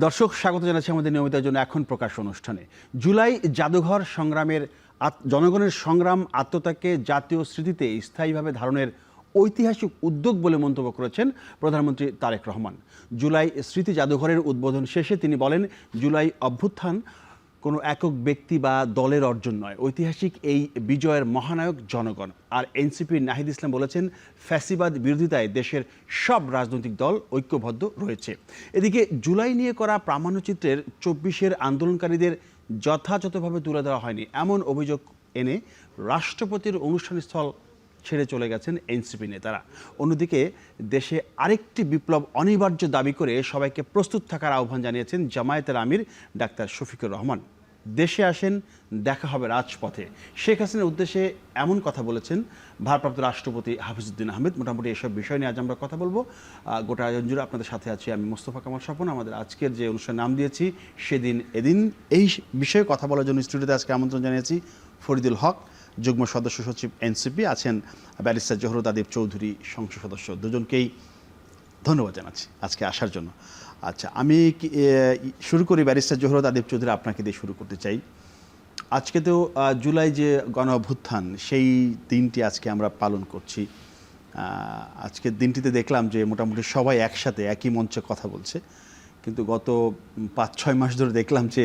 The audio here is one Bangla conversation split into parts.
দর্শক স্বাগত জানাচ্ছি আমাদের নিয়মিত জন্য এখন প্রকাশ অনুষ্ঠানে। জুলাই জাদুঘর সংগ্রামের জনগণের সংগ্রাম আত্মত্যাগকে জাতীয় স্মৃতিতে স্থায়ীভাবে ধারণের ঐতিহাসিক উদ্যোগ বলে মন্তব্য করেছেন প্রধানমন্ত্রী তারেক রহমান। জুলাই স্মৃতি জাদুঘরের উদ্বোধন শেষে তিনি বলেন, জুলাই অভ্যুত্থান কোনো একক ব্যক্তি বা দলের অর্জন নয়, ঐতিহাসিক এই বিজয়ের মহানায়ক জনগণ। আর এনসিপির নাহিদ ইসলাম বলেছেন, ফ্যাসিবাদ বিরোধিতায় দেশের সব রাজনৈতিক দল ঐক্যবদ্ধ রয়েছে। এদিকে জুলাই নিয়ে করা প্রামাণ্যচিত্রের ২৪-এর আন্দোলনকারীদের যথাযথভাবে তুলে দেওয়া হয়নি এমন অভিযোগ এনে রাষ্ট্রপতির অনুষ্ঠানস্থল ছেড়ে চলে গেছেন এনসিপি নেতারা। অন্যদিকে দেশে আরেকটি বিপ্লব অনিবার্য দাবি করে সবাইকে প্রস্তুত থাকার আহ্বান জানিয়েছেন জামায়াতের আমির ডাক্তার শফিকুর রহমান। দেশে আসেন, দেখা হবে রাজপথে, শেখ হাসিনার উদ্দেশ্যে এমন কথা বলেছেন ভারপ্রাপ্ত রাষ্ট্রপতি হাফিজউদ্দিন আহমেদ। মোটামুটি এসব বিষয় নিয়ে আজ আমরা কথা বলবো। গোটা আয়োজন জুড়ে আপনাদের সাথে আছি আমি মোস্তফা কামাল স্বপন। আমাদের আজকের যে অনুষ্ঠানের নাম দিয়েছি সেদিন এদিন, এই বিষয়ে কথা বলার জন্য স্টুডিওতে আজকে আমন্ত্রণ জানিয়েছি ফরিদুল হক, যুগ্ম সদস্য সচিব এনসিপি, আছেন ব্যারিস্টার জোহরত আদিব চৌধুরী, সংসদ সদস্য। দুজনকেই ধন্যবাদ জানাচ্ছি আজকে আসার জন্য। আচ্ছা, আমি শুরু করি ব্যারিস্টার জোহরত আদিব চৌধুরী, আপনাকে দিয়ে শুরু করতে চাই। আজকে তো জুলাই যে গণ অভ্যুত্থান, সেই দিনটি আজকে আমরা পালন করছি। আজকের দিনটিতে দেখলাম যে মোটামুটি সবাই একসাথে একই মঞ্চে কথা বলছে, কিন্তু গত ৫-৬ মাস ধরে দেখলাম যে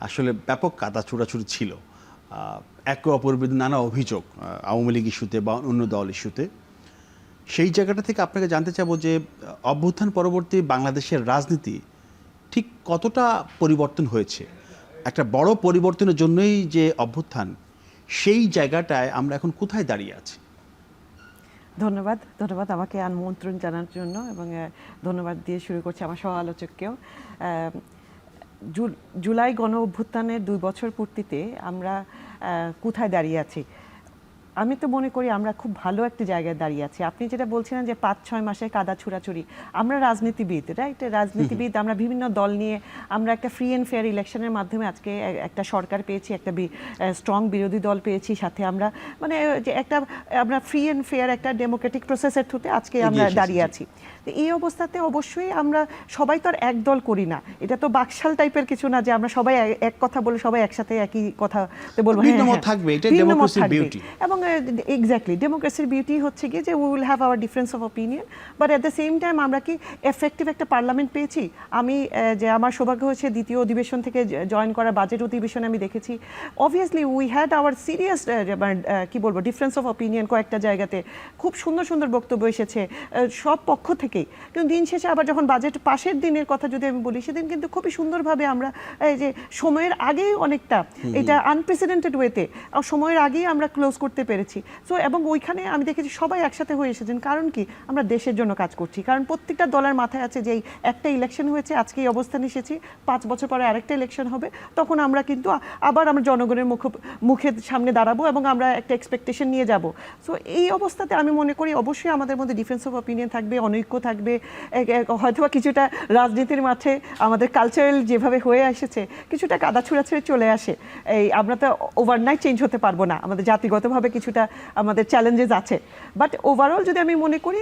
আসলে ব্যাপক কাদা ছোড়াছুড়ি ছিল, একে অপরের বিরুদ্ধে নানা অভিযোগ আওয়ামী লীগ ইস্যুতে বা অন্য দল ইস্যুতে। সেই জায়গাটা থেকে আপনাকে জানতে চাবো যে অভ্যুত্থান পরবর্তী বাংলাদেশের রাজনীতি ঠিক কতটা পরিবর্তন হয়েছে? একটা বড় পরিবর্তনের জন্যই যে অভ্যুত্থান, সেই জায়গাটায় আমরা এখন কোথায় দাঁড়িয়ে আছি? ধন্যবাদ আমাকে আমন্ত্রণ জানার জন্য, এবং ধন্যবাদ দিয়ে শুরু করছি আমার সহ আলোচককেও। জুলাই গণ অভ্যুত্থানের ২ বছর পূর্তিতে আমরা কোথায় দাঁড়িয়ে আছি? আমি তো মনে করি আমরা খুব ভালো একটা জায়গায় দাঁড়িয়ে আছি। আপনি যেটা বলছিলেন যে ৫-৬ মাসে কাদা ছুড়াছুড়ি, আমরা রাজনীতিবিদ, রাইট? রাজনীতিবিদ, আমরা বিভিন্ন দল নিয়ে আমরা একটা ফ্রি অ্যান্ড ফেয়ার ইলেকশনের মাধ্যমে আজকে একটা সরকার পেয়েছি, একটা স্ট্রং বিরোধী দল পেয়েছি, সাথে আমরা মানে যে আমরা ফ্রি অ্যান্ড ফেয়ার একটা ডেমোক্রেটিক প্রসেসের থ্রুতে আজকে আমরা দাঁড়িয়ে আছি। এই অবস্থাতে অবশ্যই আমরা সবাই তো আর এক দল করি না, এটা তো বাকশাল টাইপের কিছু না যে আমরা সবাই এক কথা বলে সবাই একসাথে একই কথাতে বলবো। এবং এক্স্যাক্টলি ডেমোক্রেসির বিউটি হচ্ছে গিয়ে যে we will have our difference of opinion, but at the same time আমরা কি এফেক্টিভ একটা পার্লামেন্ট পেয়েছি। আমি যে আমার সৌভাগ্য হয়েছে দ্বিতীয় অধিবেশন থেকে জয়েন করা, বাজেট অধিবেশনে আমি দেখেছি obviously we had our serious কি বলবো ডিফারেন্স অফ অপিনিয়ন। কয়েকটা জায়গাতে খুব সুন্দর সুন্দর বক্তব্য এসেছে সব পক্ষ থেকেই, কিন্তু দিন শেষে আবার যখন বাজেট পাশের দিনের কথা যদি আমি বলি, সেদিন কিন্তু খুবই সুন্দরভাবে আমরা যে সময়ের আগেই অনেকটা এটা আনপ্রেসিডেন্টেড ওয়েতে সময়ের আগেই আমরা ক্লোজ করতে পেরেছি। সো এবং ওইখানে আমি দেখেছি সবাই একসাথে হয়ে এসেছেন। কারণ কি? আমরা দেশের জন্য কাজ করছি। কারণ প্রত্যেকটা দলের মাথায় আছে যে একটা ইলেকশন হয়েছে, আজকে এই অবস্থানে এসেছি, ৫ বছর পরে আরেকটা ইলেকশন হবে, তখন আমরা কিন্তু আবার আমরা জনগণের মুখের সামনে দাঁড়াবো এবং আমরা একটা এক্সপেকটেশন নিয়ে যাব। সো এই অবস্থাতে আমি মনে করি অবশ্যই আমাদের মধ্যে ডিফারেন্স অফ অপিনিয়ন থাকবে, অনৈক্য থাকবে, হয়তোবা কিছুটা রাজনীতির মাঠে আমাদের কালচারাল যেভাবে হয়ে এসেছে কিছুটা কাদা ছুড়াছুড়ি চলে আসে। আমরা তো ওভারনাইট চেঞ্জ হতে পারবো না, আমাদের জাতিগতভাবে কিছুটা আমাদের চ্যালেঞ্জেস আছে। বাট ওভারঅল যদি আমি মনে করি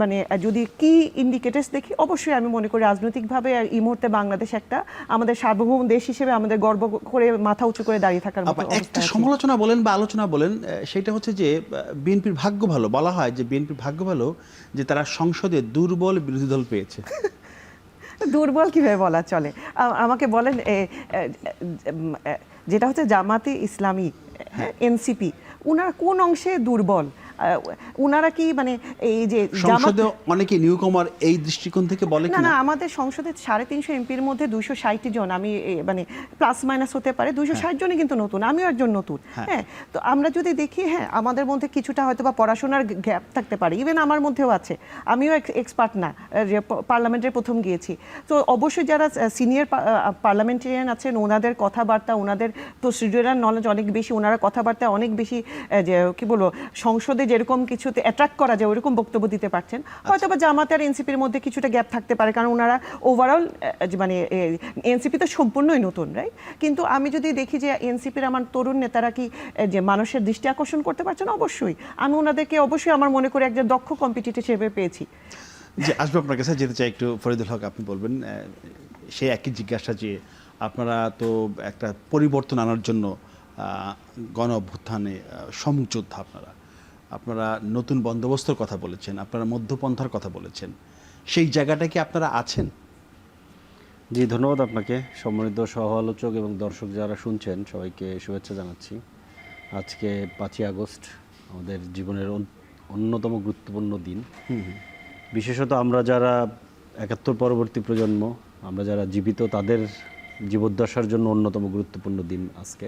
মানে যদি কি ইন্ডিকেটার্স দেখি, অবশ্যই আমি মনে করি রাজনৈতিকভাবে এই মুহূর্তে বাংলাদেশ একটা আমাদের সার্বভৌম দেশ হিসেবে আমাদের গর্ব করে মাথা উঁচু করে দাঁড়িয়ে থাকার মতো একটা সমালোচনা বলেন বা আলোচনা বলেন, সেটা হচ্ছে যে বিএনপির ভাগ্য ভালো, বলা হয় যে বিএনপির ভাগ্য ভালো যে তারা সংসদে দুর্বল বিরোধী দল পেয়েছে। দুর্বল কিভাবে বলা চলে? আমাকে বলেন, যেটা হচ্ছে জামাতে ইসলামী, এনসিপি, উনারা কোন অংশে দুর্বল? উনারা কি মানে এই যে সংসদে অনেকে নিউকমার এই দৃষ্টিকোণ থেকে বলে না না, আমাদের সংসদে ৩৫০ এমপির মধ্যে ২৬০ জন, আমি মানে প্লাস মাইনাস হতে পারে, ২৬০ জনই কিন্তু নতুন, আমিও একজন নতুন। হ্যাঁ, তো আমরা যদি দেখি, হ্যাঁ আমাদের মধ্যে কিছুটা হয়তো বা পড়াশোনার গ্যাপ থাকতে পারে, ইভেন আমার মধ্যেও আছে, আমিও এক্সপার্ট না, যে পার্লামেন্টের প্রথম গিয়েছি। তো অবশ্যই যারা সিনিয়র পার্লামেন্টেরিয়ান আছেন, ওনাদের কথাবার্তা, ওনাদের প্রসিডিউরাল নলেজ অনেক বেশি, ওনারা কথাবার্তা অনেক বেশি যে কি বলবো সংসদে যেরকম কিছুতে অ্যাট্রাক্ট করা যায় ওইরকম বক্তব্য দিতে পারছেন। হয়তো বা জামাতে আর এনসিপির মধ্যে কিছুটা গ্যাপ থাকতে পারে, কারণ ওনারা ওভারঅল মানে এনসিপি তো সম্পূর্ণই নতুন, রাইট? কিন্তু আমি যদি দেখি যে এনসিপির আমার তরুণ নেতারা কি যে মানুষের দৃষ্টি আকর্ষণ করতে পারছেন, অবশ্যই আমি ওনাদেরকে অবশ্যই আমার মনে করি একজন দক্ষ কম্পিটিটর হিসেবে পেয়েছি। যে আসবে আপনার কাছে যেতে চাই একটু, ফরিদুল হক আপনি বলবেন সেই একই জিজ্ঞাসা যে আপনারা তো একটা পরিবর্তন আনার জন্য গণ অভ্যুত্থানে সম্মুখ যোদ্ধা, আপনারা নতুন বন্দোবস্তের কথা বলেছেন, আপনারা মধ্যপন্থার কথা বলেছেন, সেই জায়গাটা কি আপনারা আছেন? জি, ধন্যবাদ আপনাকে। সম্মানিত সহ আলোচক এবং দর্শক যারা শুনছেন সবাইকে শুভেচ্ছা জানাচ্ছি। আজকে 5ই আগস্ট আমাদের জীবনের অন্যতম গুরুত্বপূর্ণ দিন। বিশেষত আমরা যারা 71 পরবর্তী প্রজন্ম, আমরা যারা জীবিত, তাদের জীবদ্দশার জন্য অন্যতম গুরুত্বপূর্ণ দিন আজকে।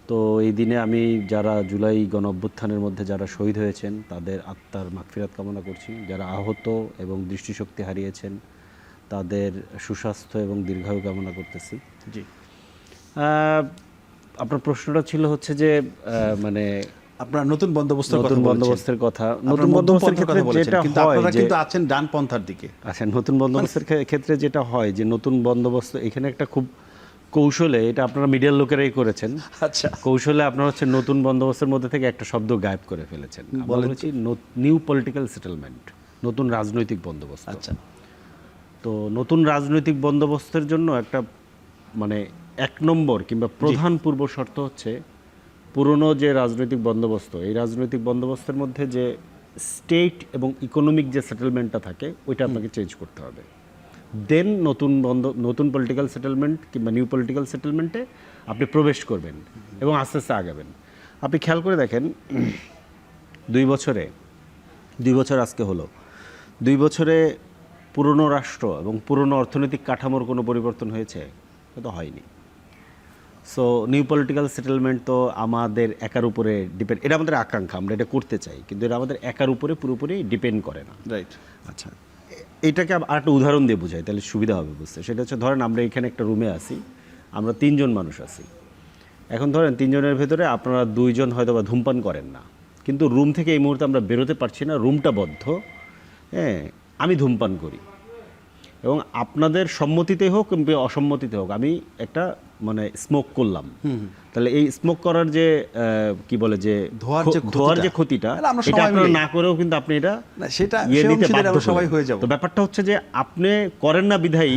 তো এই দিনে আমি যারা জুলাই গণ অভ্যুত্থানের মধ্যে যারা শহীদ হয়েছেন তাদের আত্মার মাগফিরাত কামনা করছি। যারা আহত এবং দৃষ্টিশক্তি হারিয়েছেন তাদের সুস্বাস্থ্য এবং দীর্ঘায়ু কামনা করতেছি। জি, আপনার প্রশ্নটা ছিল হচ্ছে যে মানে আপনারা নতুন বন্দোবস্তের কথা, নতুন বন্দোবস্তের ক্ষেত্রে যেটা কিন্তু হয় আপনারা যে কিন্তু আছেন ডানপন্থার দিকে। আচ্ছা, নতুন বন্দোবস্তের ক্ষেত্রে যেটা হয় যে নতুন বন্দোবস্ত এখানে একটা খুব কৌশলে, এটা আপনারা মিডিয়ার লোকেরাই করেছেন। আচ্ছা, কৌশলে আপনারা হচ্ছে নতুন বন্দোবস্তের মধ্যে থেকে একটা শব্দ গায়েব করে ফেলেছেন। বলেছি নিউ পলিটিক্যাল সেটেলমেন্ট, নতুন রাজনৈতিক বন্দোবস্ত। আচ্ছা, তো নতুন রাজনৈতিক বন্দোবস্তের জন্য একটা মানে 1 নম্বর কিংবা প্রধান পূর্ব শর্ত হচ্ছে পুরনো যে রাজনৈতিক বন্দোবস্ত, এই রাজনৈতিক বন্দোবস্তের মধ্যে যে স্টেট এবং ইকোনমিক যে সেটেলমেন্টটা থাকে ওইটা আপনাকে চেঞ্জ করতে হবে। দেন নতুন পলিটিক্যাল সেটেলমেন্ট কিংবা নিউ পলিটিক্যাল সেটেলমেন্টে আপনি প্রবেশ করবেন এবং আস্তে আস্তে আগাবেন। আপনি খেয়াল করে দেখেন 2 বছর আজকে হলো, 2 বছরে পুরনো রাষ্ট্র এবং পুরনো অর্থনৈতিক কাঠামোর কোনো পরিবর্তন হয়েছে? তো হয়নি। সো নিউ পলিটিক্যাল সেটেলমেন্ট তো আমাদের একার উপরে ডিপেন্ড, এটা আমাদের আকাঙ্ক্ষা, আমরা এটা করতে চাই, কিন্তু এটা আমাদের একার উপরে পুরোপুরি ডিপেন্ড করে না। রাইট। আচ্ছা, এটাকে আরেকটা উদাহরণ দিয়ে বোঝাই তাহলে সুবিধা হবে বুঝতে। সেটা হচ্ছে ধরেন আমরা এখানে একটা রুমে আছি, আমরা 3 জন মানুষ আছি। এখন ধরেন 3 জনের ভেতরে আপনারা 2 জন হয়তো বা ধূমপান করেন না, কিন্তু রুম থেকে এই মুহূর্তে আমরা বেরোতে পারছি না, রুমটা বদ্ধ। হ্যাঁ, আমি ধূমপান করি এবং আপনাদের সম্মতিতে হোক কিংবা অসম্মতিতে হোক আমি একটা মানে স্মোক করলাম, তাহলে এই স্মোক করার যে কি বলে যে ধোয়ার যে ক্ষতিটা, এটা আপনারা না করেও কিন্তু আপনি এটা সেটা নিতে বাধ্য সবাই হয়ে যাব। তো ব্যাপারটা হচ্ছে যে আপনি করেন না বিধায়ী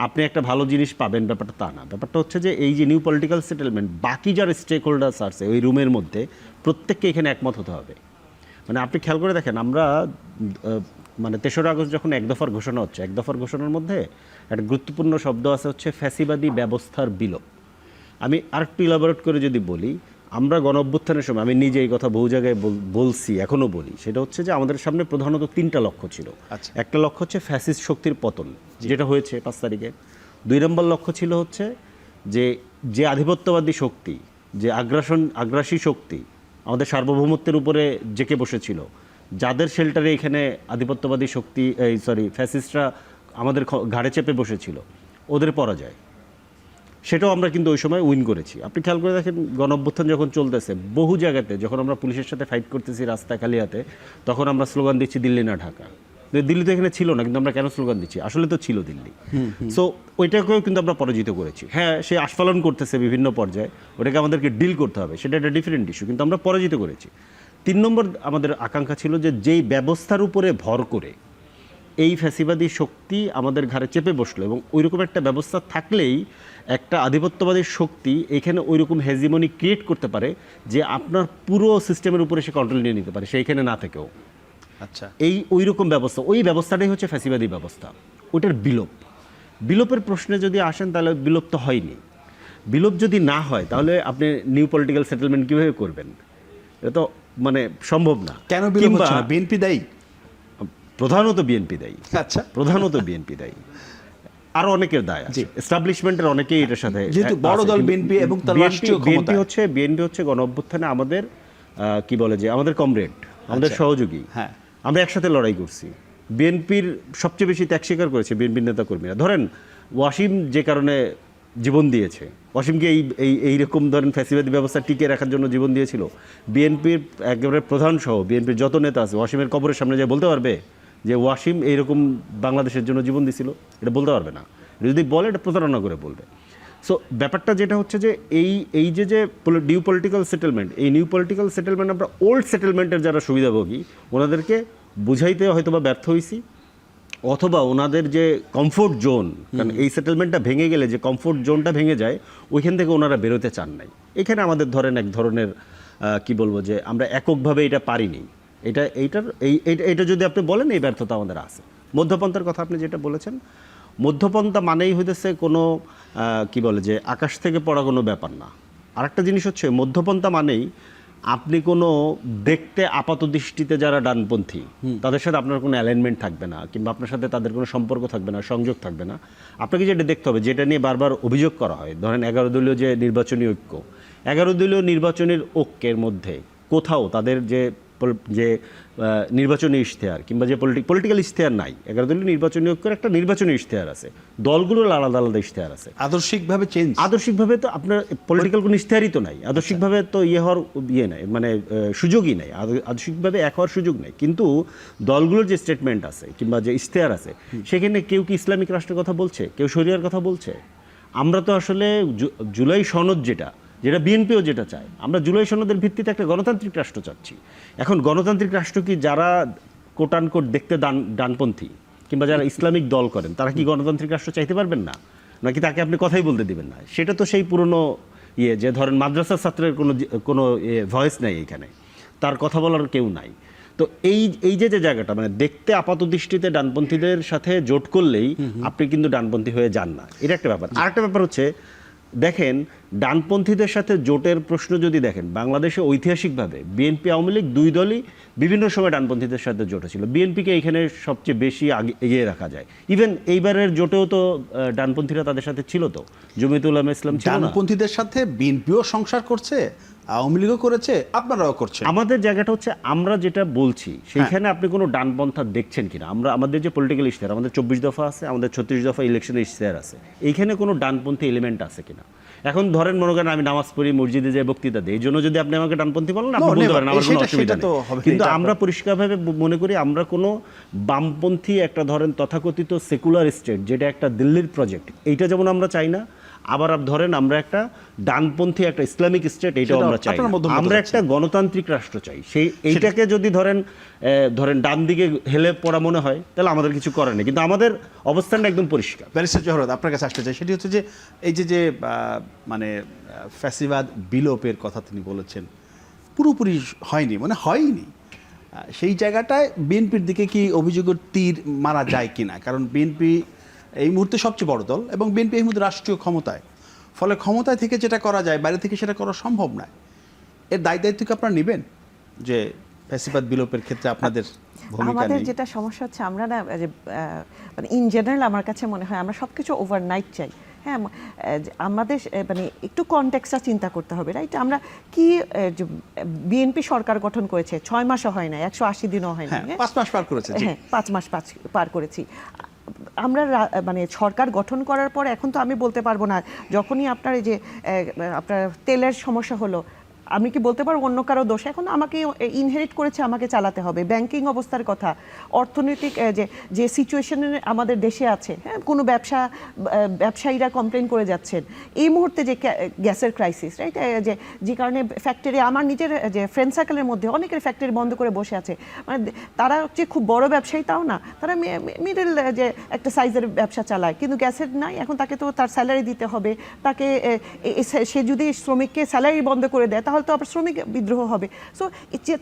আপনি একটা ভালো জিনিস পাবেন, ব্যাপারটা তা না। ব্যাপারটা হচ্ছে যে এই যে নিউ পলিটিক্যাল সেটেলমেন্ট, বাকি যারা স্টেক হোল্ডার্স আছে ওই রুমের মধ্যে প্রত্যেককে এখানে একমত হতে হবে। মানে আপনি খেয়াল করে দেখেন, আমরা মানে 3রা আগস্ট যখন 1 দফার ঘোষণা হচ্ছে, 1 দফার ঘোষণার মধ্যে একটা গুরুত্বপূর্ণ শব্দ আছে হচ্ছে ফ্যাসিবাদী ব্যবস্থার বিলোপ। আমি আরেকটু ইলাবোরেট করে যদি বলি, আমরা গণ অভ্যুত্থানের সময় আমি নিজে এই কথা বহু জায়গায় বলছি, এখনও বলি, সেটা হচ্ছে যে আমাদের সামনে প্রধানত 3টা লক্ষ্য ছিল। একটা লক্ষ্য হচ্ছে ফ্যাসিস্ট শক্তির পতন, যেটা হয়েছে 5 তারিখে। 2 নম্বর লক্ষ্য ছিল হচ্ছে যে আধিপত্যবাদী শক্তি, যে আগ্রাসী শক্তি আমাদের সার্বভৌমত্বের উপরে জেকে বসেছিল, যাদের শেল্টারে এখানে আধিপত্যবাদী শক্তি ফ্যাসিস্টরা আমাদের ঘাড়ে চেপে বসেছিল, ওদের পরাজয়। সেটাও আমরা কিন্তু ওই সময় উইন করেছি। আপনি খেয়াল করে দেখেন, গণ অভ্যুত্থান যখন চলতেছে বহু জায়গাতে, যখন আমরা পুলিশের সাথে ফাইট করতেছি রাস্তায় খালি হাতে, তখন আমরা স্লোগান দিচ্ছি দিল্লি না ঢাকা। দিল্লি তো এখানে ছিল না, কিন্তু আমরা কেন স্লোগান দিচ্ছি? আসলে তো ছিল দিল্লি। সো ওইটাকেও কিন্তু আমরা পরাজিত করেছি। হ্যাঁ, সে আস্ফালন করতেছে বিভিন্ন পর্যায়ে, ওটাকে আমাদেরকে ডিল করতে হবে, সেটা একটা ডিফারেন্ট ইস্যু, কিন্তু আমরা পরাজিত করেছি। 3 নম্বর আমাদের আকাঙ্ক্ষা ছিল যে যেই ব্যবস্থার উপরে ভর করে এই ফ্যাসিবাদী শক্তি আমাদের ঘাড়ে চেপে বসলো, এবং ওইরকম একটা ব্যবস্থা থাকলেই একটা আধিপত্যবাদী শক্তি এখানে ওইরকম হেজিমনি ক্রিয়েট করতে পারে যে আপনার পুরো সিস্টেমের উপরে সে কন্ট্রোল নিয়ে নিতে পারে সেইখানে না থেকেও। আচ্ছা, ওইরকম ব্যবস্থা, ওই ব্যবস্থাটাই হচ্ছে ফ্যাসিবাদী ব্যবস্থা। ওইটার বিলোপের প্রশ্নে যদি আসেন, তাহলে বিলোপ তো হয়নি। বিলোপ যদি না হয় তাহলে আপনি নিউ পলিটিক্যাল সেটেলমেন্ট কীভাবে করবেন? এটা তো মানে সম্ভব না। কেন বিলোপ হচ্ছে না? বিএনপি দায়ী? প্রধানত বিএনপি দায়ী। আচ্ছা, প্রধানত বিএনপি দায়ী, আরো অনেকের দায় আছে, এস্টাবলিশমেন্টের অনেকেই এটার সাথে, যেহেতু বড় দল বিএনপি এবং তার রাষ্ট্রীয় ক্ষমতা। বিএনপি হচ্ছে গণ অভ্যুত্থানে আমাদের কি বলে যে আমাদের কমরেড, আমাদের সহযোগী। হ্যাঁ, আমরা একসাথে লড়াই করছি। বিএনপির সবচেয়ে বেশি ত্যাগ স্বীকার করেছে বিএনপির নেতাকর্মীরা। ধরেন ওয়াসিম যে কারণে জীবন দিয়েছে, ওয়াসিমকে এইরকম ধরেন ফ্যাসিবাদী ব্যবস্থা টিকিয়ে রাখার জন্য জীবন দিয়েছিল। বিএনপির একেবারে প্রধান সহ বিএনপির যত নেতা আছে ওয়াসিমের কবরের সামনে যায় বলতে পারবে যে ওয়াসিম এইরকম বাংলাদেশের জন্য জীবন দিছিল? এটা বলতে পারবে না। যদি বলে, এটা প্রতারণা করে বলবে। সো ব্যাপারটা যেটা হচ্ছে যে এই যে নিউ পলিটিক্যাল সেটেলমেন্ট, এই নিউ পলিটিক্যাল সেটেলমেন্ট আমরা ওল্ড সেটেলমেন্টের যারা সুবিধাভোগী ওনাদেরকে বুঝাইতে হয়তো বা ব্যর্থ হয়েছি, অথবা ওনাদের যে কমফোর্ট জোন, কারণ এই সেটেলমেন্টটা ভেঙে গেলে যে কমফোর্ট জোনটা ভেঙে যায়, ওইখান থেকে ওনারা বেরোতে চান নাই। এখানে আমাদের ধরেন এক ধরনের কি বলবো যে আমরা এককভাবে এটা পারিনি। এটা যদি আপনি বলেন এই ব্যর্থতা আমাদের আছে। মধ্যপন্থার কথা আপনি যেটা বলেছেন, মধ্যপন্থা মানেই হইতেছে কোনো কি বলে যে আকাশ থেকে পড়া কোনো ব্যাপার না। আরেকটা জিনিস হচ্ছে মধ্যপন্থা মানেই আপনি কোনো দেখতে আপাত দৃষ্টিতে যারা ডানপন্থী তাদের সাথে আপনার কোনো অ্যালাইনমেন্ট থাকবে না, কিংবা আপনার সাথে তাদের কোনো সম্পর্ক থাকবে না, সংযোগ থাকবে না। আপনাকে যেটা দেখতে হবে, যেটা নিয়ে বারবার অভিযোগ করা হয়, ধরেন 11 দলীয় যে নির্বাচনী ঐক্য, 11 দলীয় নির্বাচনের ঐক্যের মধ্যে কোথাও তাদের যে নির্বাচনী ইশতেহার কিংবা যে পলিটিক্যাল ইশতেহার নাই। 11 দলীয় নির্বাচনী ঐক্যের একটা নির্বাচনী ইশতেহার আছে, দলগুলোর আলাদা আলাদা ইশতেহার আছে। আদর্শিকভাবে তো আপনার পলিটিক্যাল কোনো ইশতেহারই তো নাই, আদর্শিকভাবে তো হওয়ার নাই, মানে সুযোগই নাই, আদর্শিকভাবে এক হওয়ার সুযোগ নেই। কিন্তু দলগুলোর যে স্টেটমেন্ট আছে কিংবা যে ইশতেহার আছে, সেখানে কেউ কি ইসলামিক রাষ্ট্রের কথা বলছে, কেউ শরিয়ার কথা বলছে। আমরা তো আসলে জুলাই সনদ যেটা বিএনপিও যেটা চায়, আমরা জুলাই সনদের ভিত্তিতে একটা গণতান্ত্রিক রাষ্ট্র চাচ্ছি। এখন গণতান্ত্রিক রাষ্ট্র কি যারা কোট দেখতে ডানপন্থী কিংবা যারা ইসলামিক দল করেন, তারা কি গণতান্ত্রিক রাষ্ট্র চাইতে পারবেন না? নাকি তাকে আপনি কথাই বলতে দিবেন না? সেটা তো সেই পুরনো যে ধরেন মাদ্রাসার ছাত্রের কোনো ভয়েস নেই এখানে, তার কথা বলার কেউ নাই। তো এই যে জায়গাটা, মানে দেখতে আপাত দৃষ্টিতে ডানপন্থীদের সাথে জোট করলেই আপনি কিন্তু ডানপন্থী হয়ে যান না, এটা একটা ব্যাপার। আরেকটা ব্যাপার হচ্ছে, দেখেন ডানপন্থীদের সাথে জোটের প্রশ্ন যদি দেখেন, বাংলাদেশে ঐতিহাসিকভাবে বিএনপি আওয়ামী লীগ দুই দলই বিভিন্ন সময় ডানপন্থীদের সাথে জোট ছিল। বিএনপিকে এখানে সবচেয়ে বেশি এগিয়ে রাখা যায়। ইভেন এইবারের জোটেও তো ডানপন্থীরা তাদের সাথে ছিল, তো জমিয়তুল উলামা ইসলাম ছিল না? ডানপন্থীদের সাথে বিএনপিও সংসার করছে, আওয়ামী লীগও করেছে, আপনারাও করছেন। আমাদের জায়গাটা হচ্ছে, আমরা যেটা বলছি সেইখানে আপনি কোনো ডানপন্থা দেখছেন কিনা। আমাদের যে পলিটিক্যাল ইশতেহার, আমাদের 24 দফা আছে, আমাদের 36 দফা ইলেকশনের ইশতেহার আছে, এইখানে কোনো ডানপন্থী এলিমেন্ট আছে কিনা। এখন ধরেন মনে করেন আমি নামাজ পড়ি, মসজিদে যে বক্তৃতা দিই, এই জন্য যদি আপনি আমাকে ডানপন্থী বলেন, আপনি বলতে পারেন, আমার কোনো অসুবিধা নেই। কিন্তু আমরা পরিষ্কারভাবে মনে করি আমরা কোনো বামপন্থী একটা ধরেন তথাকথিত সেকুলার স্টেট, যেটা একটা দিল্লির প্রজেক্ট, এইটা যেমন আমরা চাই না, আবার ধরেন আমরা একটা ডানপন্থী একটা ইসলামিক স্টেট, এইটাও আমরা চাই না। আমরা একটা গণতান্ত্রিক রাষ্ট্র চাই। এইটাকে যদি ধরেন ডান দিকে হেলে পড়া মনে হয়, তাহলে আমাদের কিছু করার নেই। কিন্তু আমাদের অবস্থানটা একদম পরিষ্কার। ব্যারিস্টার জহরত, আপনার কাছে আসতে চাই, সেটি হচ্ছে যে এই যে মানে ফ্যাসিবাদ বিলোপের কথা তিনি বলেছেন, পুরোপুরি হয়নি, মানে হয়নি, সেই জায়গাটায় বিএনপির দিকে কি অভিযোগের তীর মারা যায় কিনা? কারণ বিএনপি এই মুহূর্তে সবচেয়ে বড় দল এবং বিএনপি এই মুহূর্তে রাষ্ট্রীয় ক্ষমতায়, ফলে ক্ষমতায় থেকে যেটা করা যায় বাইরে থেকে সেটা করা সম্ভব নয়। এর দায়িত্ব কি আপনারা নেবেন যে ফ্যাসিবাদ বিলোপের ক্ষেত্রে আপনাদের ভূমিকা? আমাদের যেটা সমস্যা হচ্ছে, আমরা না মানে ইন জেনারেল আমার কাছে মনে হয় আমরা সব কিছু ওভারনাইট চাই। হ্যাঁ, আমাদের মানে একটু কনটেক্সটটা চিন্তা করতে হবে, রাইট? আমরা কি বিএনপি সরকার গঠন করেছে 6 মাসও হয় না, 180 দিনও হয় না, 5 মাস পার করেছে। হ্যাঁ, 5 মাস পার করেছি আমরা। মানে সরকার গঠন করার পর এখন তো আমি বলতে পারবো না, যখনই আপনার এই যে আপনার তেলের সমস্যা হলো, আমি কি বলতে পারবো অন্য কারো দোষ? এখন আমাকে ইনহেরিট করেছে, আমাকে চালাতে হবে। ব্যাংকিং অবস্থার কথা, অর্থনৈতিক যে সিচুয়েশনে আমাদের দেশে আছে, হ্যাঁ, কোনো ব্যবসায়ীরা কমপ্লেন করে যাচ্ছেন এই মুহূর্তে যে গ্যাসের ক্রাইসিস, রাইট? যে কারণে ফ্যাক্টরি, আমার নিজের যে ফ্রেন্ড সার্কেলের মধ্যে অনেকের ফ্যাক্টরি বন্ধ করে বসে আছে। মানে তারা যে খুব বড় ব্যবসায়ী তাও না, তারা মিডল যে একটা সাইজের ব্যবসা চালায়, কিন্তু গ্যাসের নাই। এখন তাকে তো তার স্যালারি দিতে হবে, তাকে সে যদি শ্রমিককে স্যালারি বন্ধ করে দেয় তাহলে তো আবার শ্রমিক বিদ্রোহ হবে। So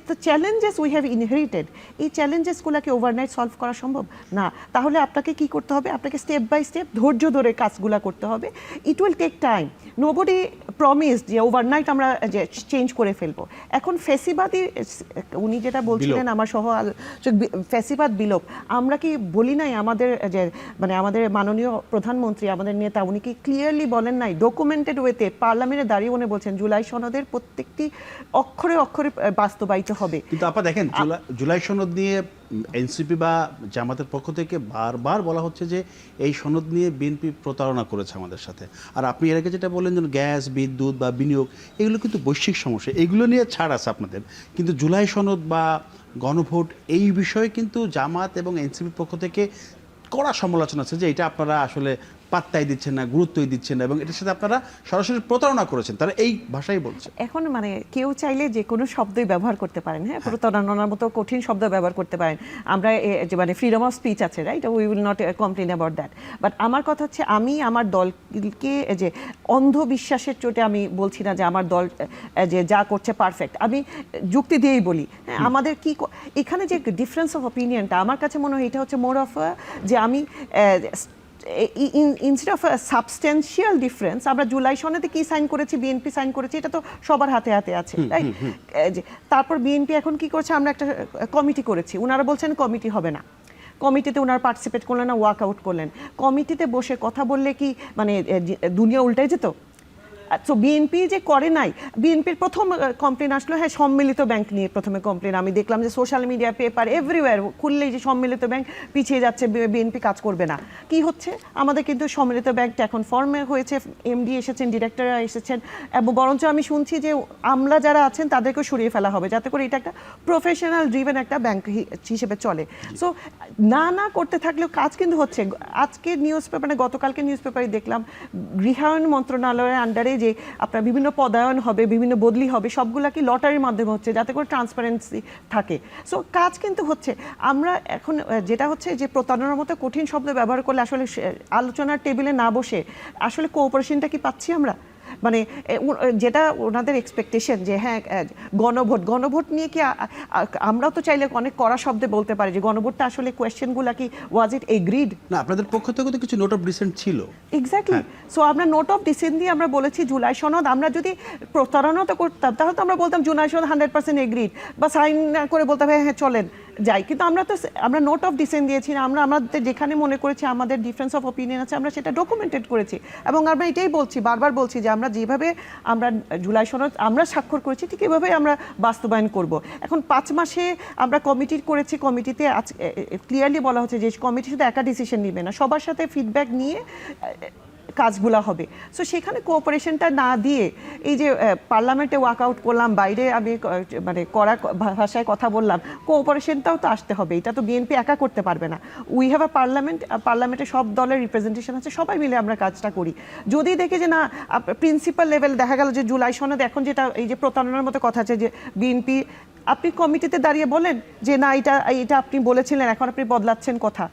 the challenges we have inherited, এই চ্যালেঞ্জেসগুলোকে ওভারনাইট সলভ করা সম্ভব না। তাহলে আপনাকে কি করতে হবে? আপনাকে স্টেপ বাই স্টেপ ধৈর্য ধরে কাজগুলো করতে হবে। It will take time. Nobody promise যে ওভারনাইট আমরা যে চেঞ্জ করে ফেলবো। এখন ফ্যাসিবাদী, উনি যেটা বলছিলেন আমার সহ ফ্যাসিবাদ বিলোপ, আমরা কি বলি নাই? আমাদের যে মানে আমাদের মাননীয় প্রধানমন্ত্রী, আমাদের নেতা, উনি কি ক্লিয়ারলি বলেন নাই? ডকুমেন্টেড ওয়েতে পার্লামেন্টে দাঁড়িয়ে উনি বলছেন জুলাই সনদের প্রত্যেকটি অক্ষরে অক্ষরে বাস্তবায়িত হবে। কিন্তু আপা দেখেন, জুলাই সনদ নিয়ে এনসিপি বা জামাতের পক্ষ থেকে বারবার বলা হচ্ছে যে এই সনদ নিয়ে বিএনপি প্রতারণা করেছে আমাদের সাথে। আর আপনি এর আগে যেটা বললেন যে গ্যাস, বিদ্যুৎ বা বিনিয়োগ, এগুলো কিন্তু বৈশ্বিক সমস্যা, এগুলো নিয়ে ছাড় আছে আপনাদের। কিন্তু জুলাই সনদ বা গণভোট, এই বিষয়ে কিন্তু জামাত এবং এনসিপির পক্ষ থেকে কড়া সমালোচনা আছে যে এটা আপনারা আসলে পাত্তাই দিচ্ছেন না, গুরুত্বই দিচ্ছেন না, এবং এটার সাথে আপনারা সরাসরি প্রতারণা করেছেন, তারা এই ভাষাই বলছে। এখন মানে কেউ চাইলে যে কোনো শব্দই ব্যবহার করতে পারেন, হ্যাঁ, প্রতারণার মতো কঠিন শব্দ ব্যবহার করতে পারেন। আমরা যে মানে ফ্রিডম অফ স্পিচ আছে, right, we will not complain about that. But আমার কথা হচ্ছে, আমি আমার দলকে যে অন্ধবিশ্বাসের চোটে আমি বলছি না যে আমার দল যে যা করছে পারফেক্ট, আমি যুক্তি দিয়েই বলি, হ্যাঁ, আমাদের কি এখানে যে ডিফারেন্স অফ অপিনিয়নটা আমার কাছে মনে হয় এটা হচ্ছে মোর অফ যে আমি ইনস্টেড অফ সাবস্টেন্সিয়াল ডিফারেন্স, আমরা জুলাই সনদে কি সাইন করেছি, বিএনপি সাইন করেছি, এটা তো সবার হাতে হাতে আছে, রাইট। তারপর বিএনপি এখন কি করছে, আমরা একটা কমিটি করেছি, ওনারা বলছেন কমিটি হবে না, কমিটিতে ওনারা পার্টিসিপেট করলেন না, ওয়াক আউট করলেন। কমিটিতে বসে কথা বললে কি মানে দুনিয়া উল্টাই যেত? সো বিএনপি যে করে নাই, বিএনপির প্রথম কমপ্লেন আসলো, হ্যাঁ, সম্মিলিত ব্যাংক নিয়ে প্রথমে কমপ্লেন। আমি দেখলাম যে সোশ্যাল মিডিয়া, পেপার, এভরিওয়্যার খুললেই যে সম্মিলিত ব্যাংক পিছিয়ে যাচ্ছে, বিএনপি কাজ করবে না। কি হচ্ছে আমাদের? কিন্তু সম্মিলিত ব্যাংকটা এখন ফর্মে হয়েছে, এমডি এসেছেন, ডিরেক্টররা এসেছেন, এবং বরঞ্চ আমি শুনছি যে আমলা যারা আছেন তাদেরকেও সরিয়ে ফেলা হবে, যাতে করে এটা একটা প্রফেশনাল ড্রিভেন একটা ব্যাংক হিসেবে চলে। সো না করতে থাকলেও কাজ কিন্তু হচ্ছে। আজকে নিউজ পেপারে, গতকালকে নিউজ পেপারে দেখলাম গৃহায়ণ মন্ত্রণালয়ের আন্ডারে যে আপনার বিভিন্ন পদায়ন হবে, বিভিন্ন বদলি হবে, সবগুলা কি লটারির মাধ্যমে হচ্ছে, যাতে করে ট্রান্সপারেন্সি থাকে। সো কাজ কিন্তু হচ্ছে। আমরা এখন যেটা হচ্ছে যে প্রতারণার মতো কঠিন শব্দ ব্যবহার করলে আসলে আলোচনার টেবিলে না বসে আসলে কোঅপারেশনটা কি পাচ্ছি আমরা? মানে যেটা ওনাদের এক্সপেকটেশন যে হ্যাঁ গণভোট নিয়ে কি আমরাও তো চাইলে অনেক কড়া শব্দে বলতে পারি যে গণভোটটা আসলে কোয়েশ্চেনগুলো কি ওয়াজ ইট এগ্রিড? না, আপনাদের পক্ষ থেকে তো কিছু নোট অফ ডিসেন্ট ছিল। এক্স্যাক্টলি। সো আমরা নোট অফ ডিসেন্ট দিয়ে আমরা বলেছি জুলাই সনদ, আমরা যদি প্রতারণা তো করতাম তাহলে তো আমরা বলতাম জুলাই সনদ 100% এগ্রিড, বা সাইন করে বলতাম হ্যাঁ চলেন যাই। কিন্তু আমরা নোট অফ ডিসেন্ট দিয়েছি না, আমরা আমাদের যেখানে মনে করেছি আমাদের ডিফারেন্স অফ অপিনিয়ন আছে আমরা সেটা ডকুমেন্টেড করেছি, এবং আমরা এটাই বলছি, বারবার বলছি যে আমরা যেভাবে আমরা জুলাই সনদ আমরা স্বাক্ষর করেছি ঠিক এভাবেই আমরা বাস্তবায়ন করব। এখন 5 মাসে আমরা কমিটি করেছি, কমিটিতে ক্লিয়ারলি বলা হচ্ছে যে কমিটি শুধু একা ডিসিশন নিবে না, সবার সাথে ফিডব্যাক নিয়ে কাজগুলো হবে। সো সেখানে কোঅপারেশনটা না দিয়ে এই যে পার্লামেন্টে ওয়াকআউট করলাম, বাইরে আমি মানে কড়া ভাষায় কথা বললাম, কোঅপারেশনটাও তো আসতে হবে। এটা তো বিএনপি একা করতে পারবে না। উই হ্যাভ আ পার্লামেন্ট, পার্লামেন্টে সব দলের রিপ্রেজেন্টেশন আছে, সবাই মিলে আমরা কাজটা করি। যদি দেখে যে না প্রিন্সিপাল লেভেল দেখা গেল যে জুলাই সনদ এখন যেটা এই যে প্রতারণার মতো কথা আছে যে বিএনপি, আপনি কমিটিতে দাঁড়িয়ে বলেন যে না এটা আপনি বলেছিলেন, এখন আপনি বদলাচ্ছেন কথা,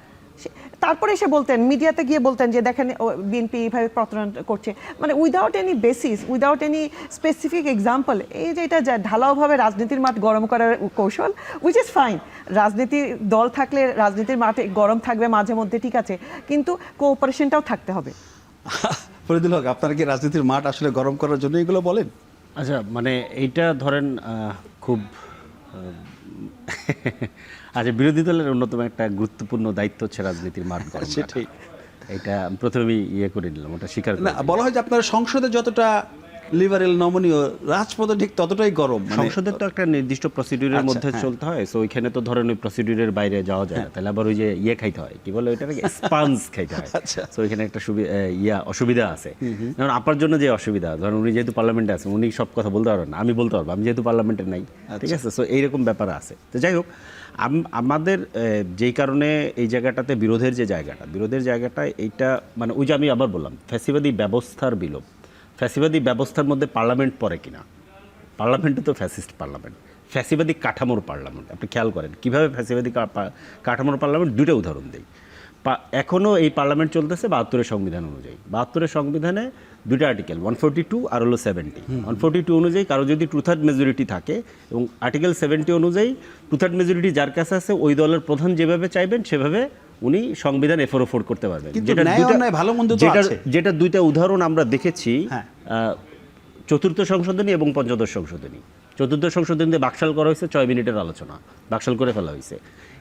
তারপরে এসে বলতেন, মিডিয়াতে গিয়ে বলতেন যে দেখেন বিএনপি এইভাবে প্রতারণা করছে, মানে without any basis, without any specific example. এই যে এটা ঢালাওভাবে রাজনীতির মাঠ গরম করার কৌশল, উইচ ইজ ফাইন। রাজনীতির দল থাকলে রাজনীতির মাঠ গরম থাকবে মাঝে মধ্যে, ঠিক আছে, কিন্তু কোঅপারেশনটাও থাকতে হবে। ফরিদুল হক, আপনারা কি রাজনীতির মাঠ আসলে গরম করার জন্য এগুলো বলেন? আচ্ছা, মানে এইটা ধরেন খুব আচ্ছা, বিরোধী দলের অন্যতম একটা গুরুত্বপূর্ণ দায়িত্ব হচ্ছে রাজনীতির মাঠ গরম করা। সেটাই, এটা প্রথমে ইয়ে করে নিলাম, ওটা স্বীকার না, বলা হয় যে আপনারা সংসদে যতটা লিবারেল নমনীয়, রাজপথে ঠিক ততটাই গরম। সংসদের তো একটা নির্দিষ্ট প্রসিডিউরের মধ্যে চলতে হয়, সো ওইখানে তো ধরেন ওই প্রসিডিউরের বাইরে যাওয়া যায় না, তাহলে আবার ওই যে ইয়ে খাইতে হয়, কি বলে ওইটাকে, স্পাঞ্জ খাইতে হয়। সো ওইখানে একটা অসুবিধা আছে। যেমন আপনার জন্য যে অসুবিধা, ধরেন উনি যেহেতু পার্লামেন্টে আছেন, উনি সব কথা বলতে পারবেন না, আমি বলতে পারবো, আমি যেহেতু পার্লামেন্টে নাই, ঠিক আছে। সো এইরকম ব্যাপার আছে। তো যাই হোক, আমাদের যেই কারণে এই জায়গাটাতে বিরোধের জায়গাটা এইটা, মানে ওই যে আমি আবার বললাম ফ্যাসিবাদী ব্যবস্থার বিলোপ। ফ্যাসিবাদী ব্যবস্থার মধ্যে পার্লামেন্ট পড়ে কিনা? পার্লামেন্টে তো ফ্যাসিস্ট পার্লামেন্ট, ফ্যাসিবাদী কাঠামোর পার্লামেন্ট। আপনি খেয়াল করেন কীভাবে ফ্যাসিবাদী কাঠামোর পার্লামেন্ট। দুটো উদাহরণ দিই। এখনও এই পার্লামেন্ট চলতেছে 72-এর সংবিধান অনুযায়ী। 72-এর সংবিধানে দুটো আর্টিকেল, 142 আর হলো 70। 142 অনুযায়ী কারো যদি 2/3 মেজরিটি থাকে, এবং আর্টিকেল 70 অনুযায়ী 2/3 মেজরিটি যার কাছে আছে ওই দলের প্রধান যেভাবে চাইবেন সেভাবে উনি সংবিধান এফোর করতে পারবেন। যেটা দুইটা উদাহরণ আমরা দেখেছি, চতুর্থ সংশোধনী এবং পঞ্চদশ সংশোধনী। চতুর্থ সংশোধনীতে বাকশাল করা হয়েছে, 6 মিনিটের আলোচনা, বাকশাল করে ফেলা হয়েছে,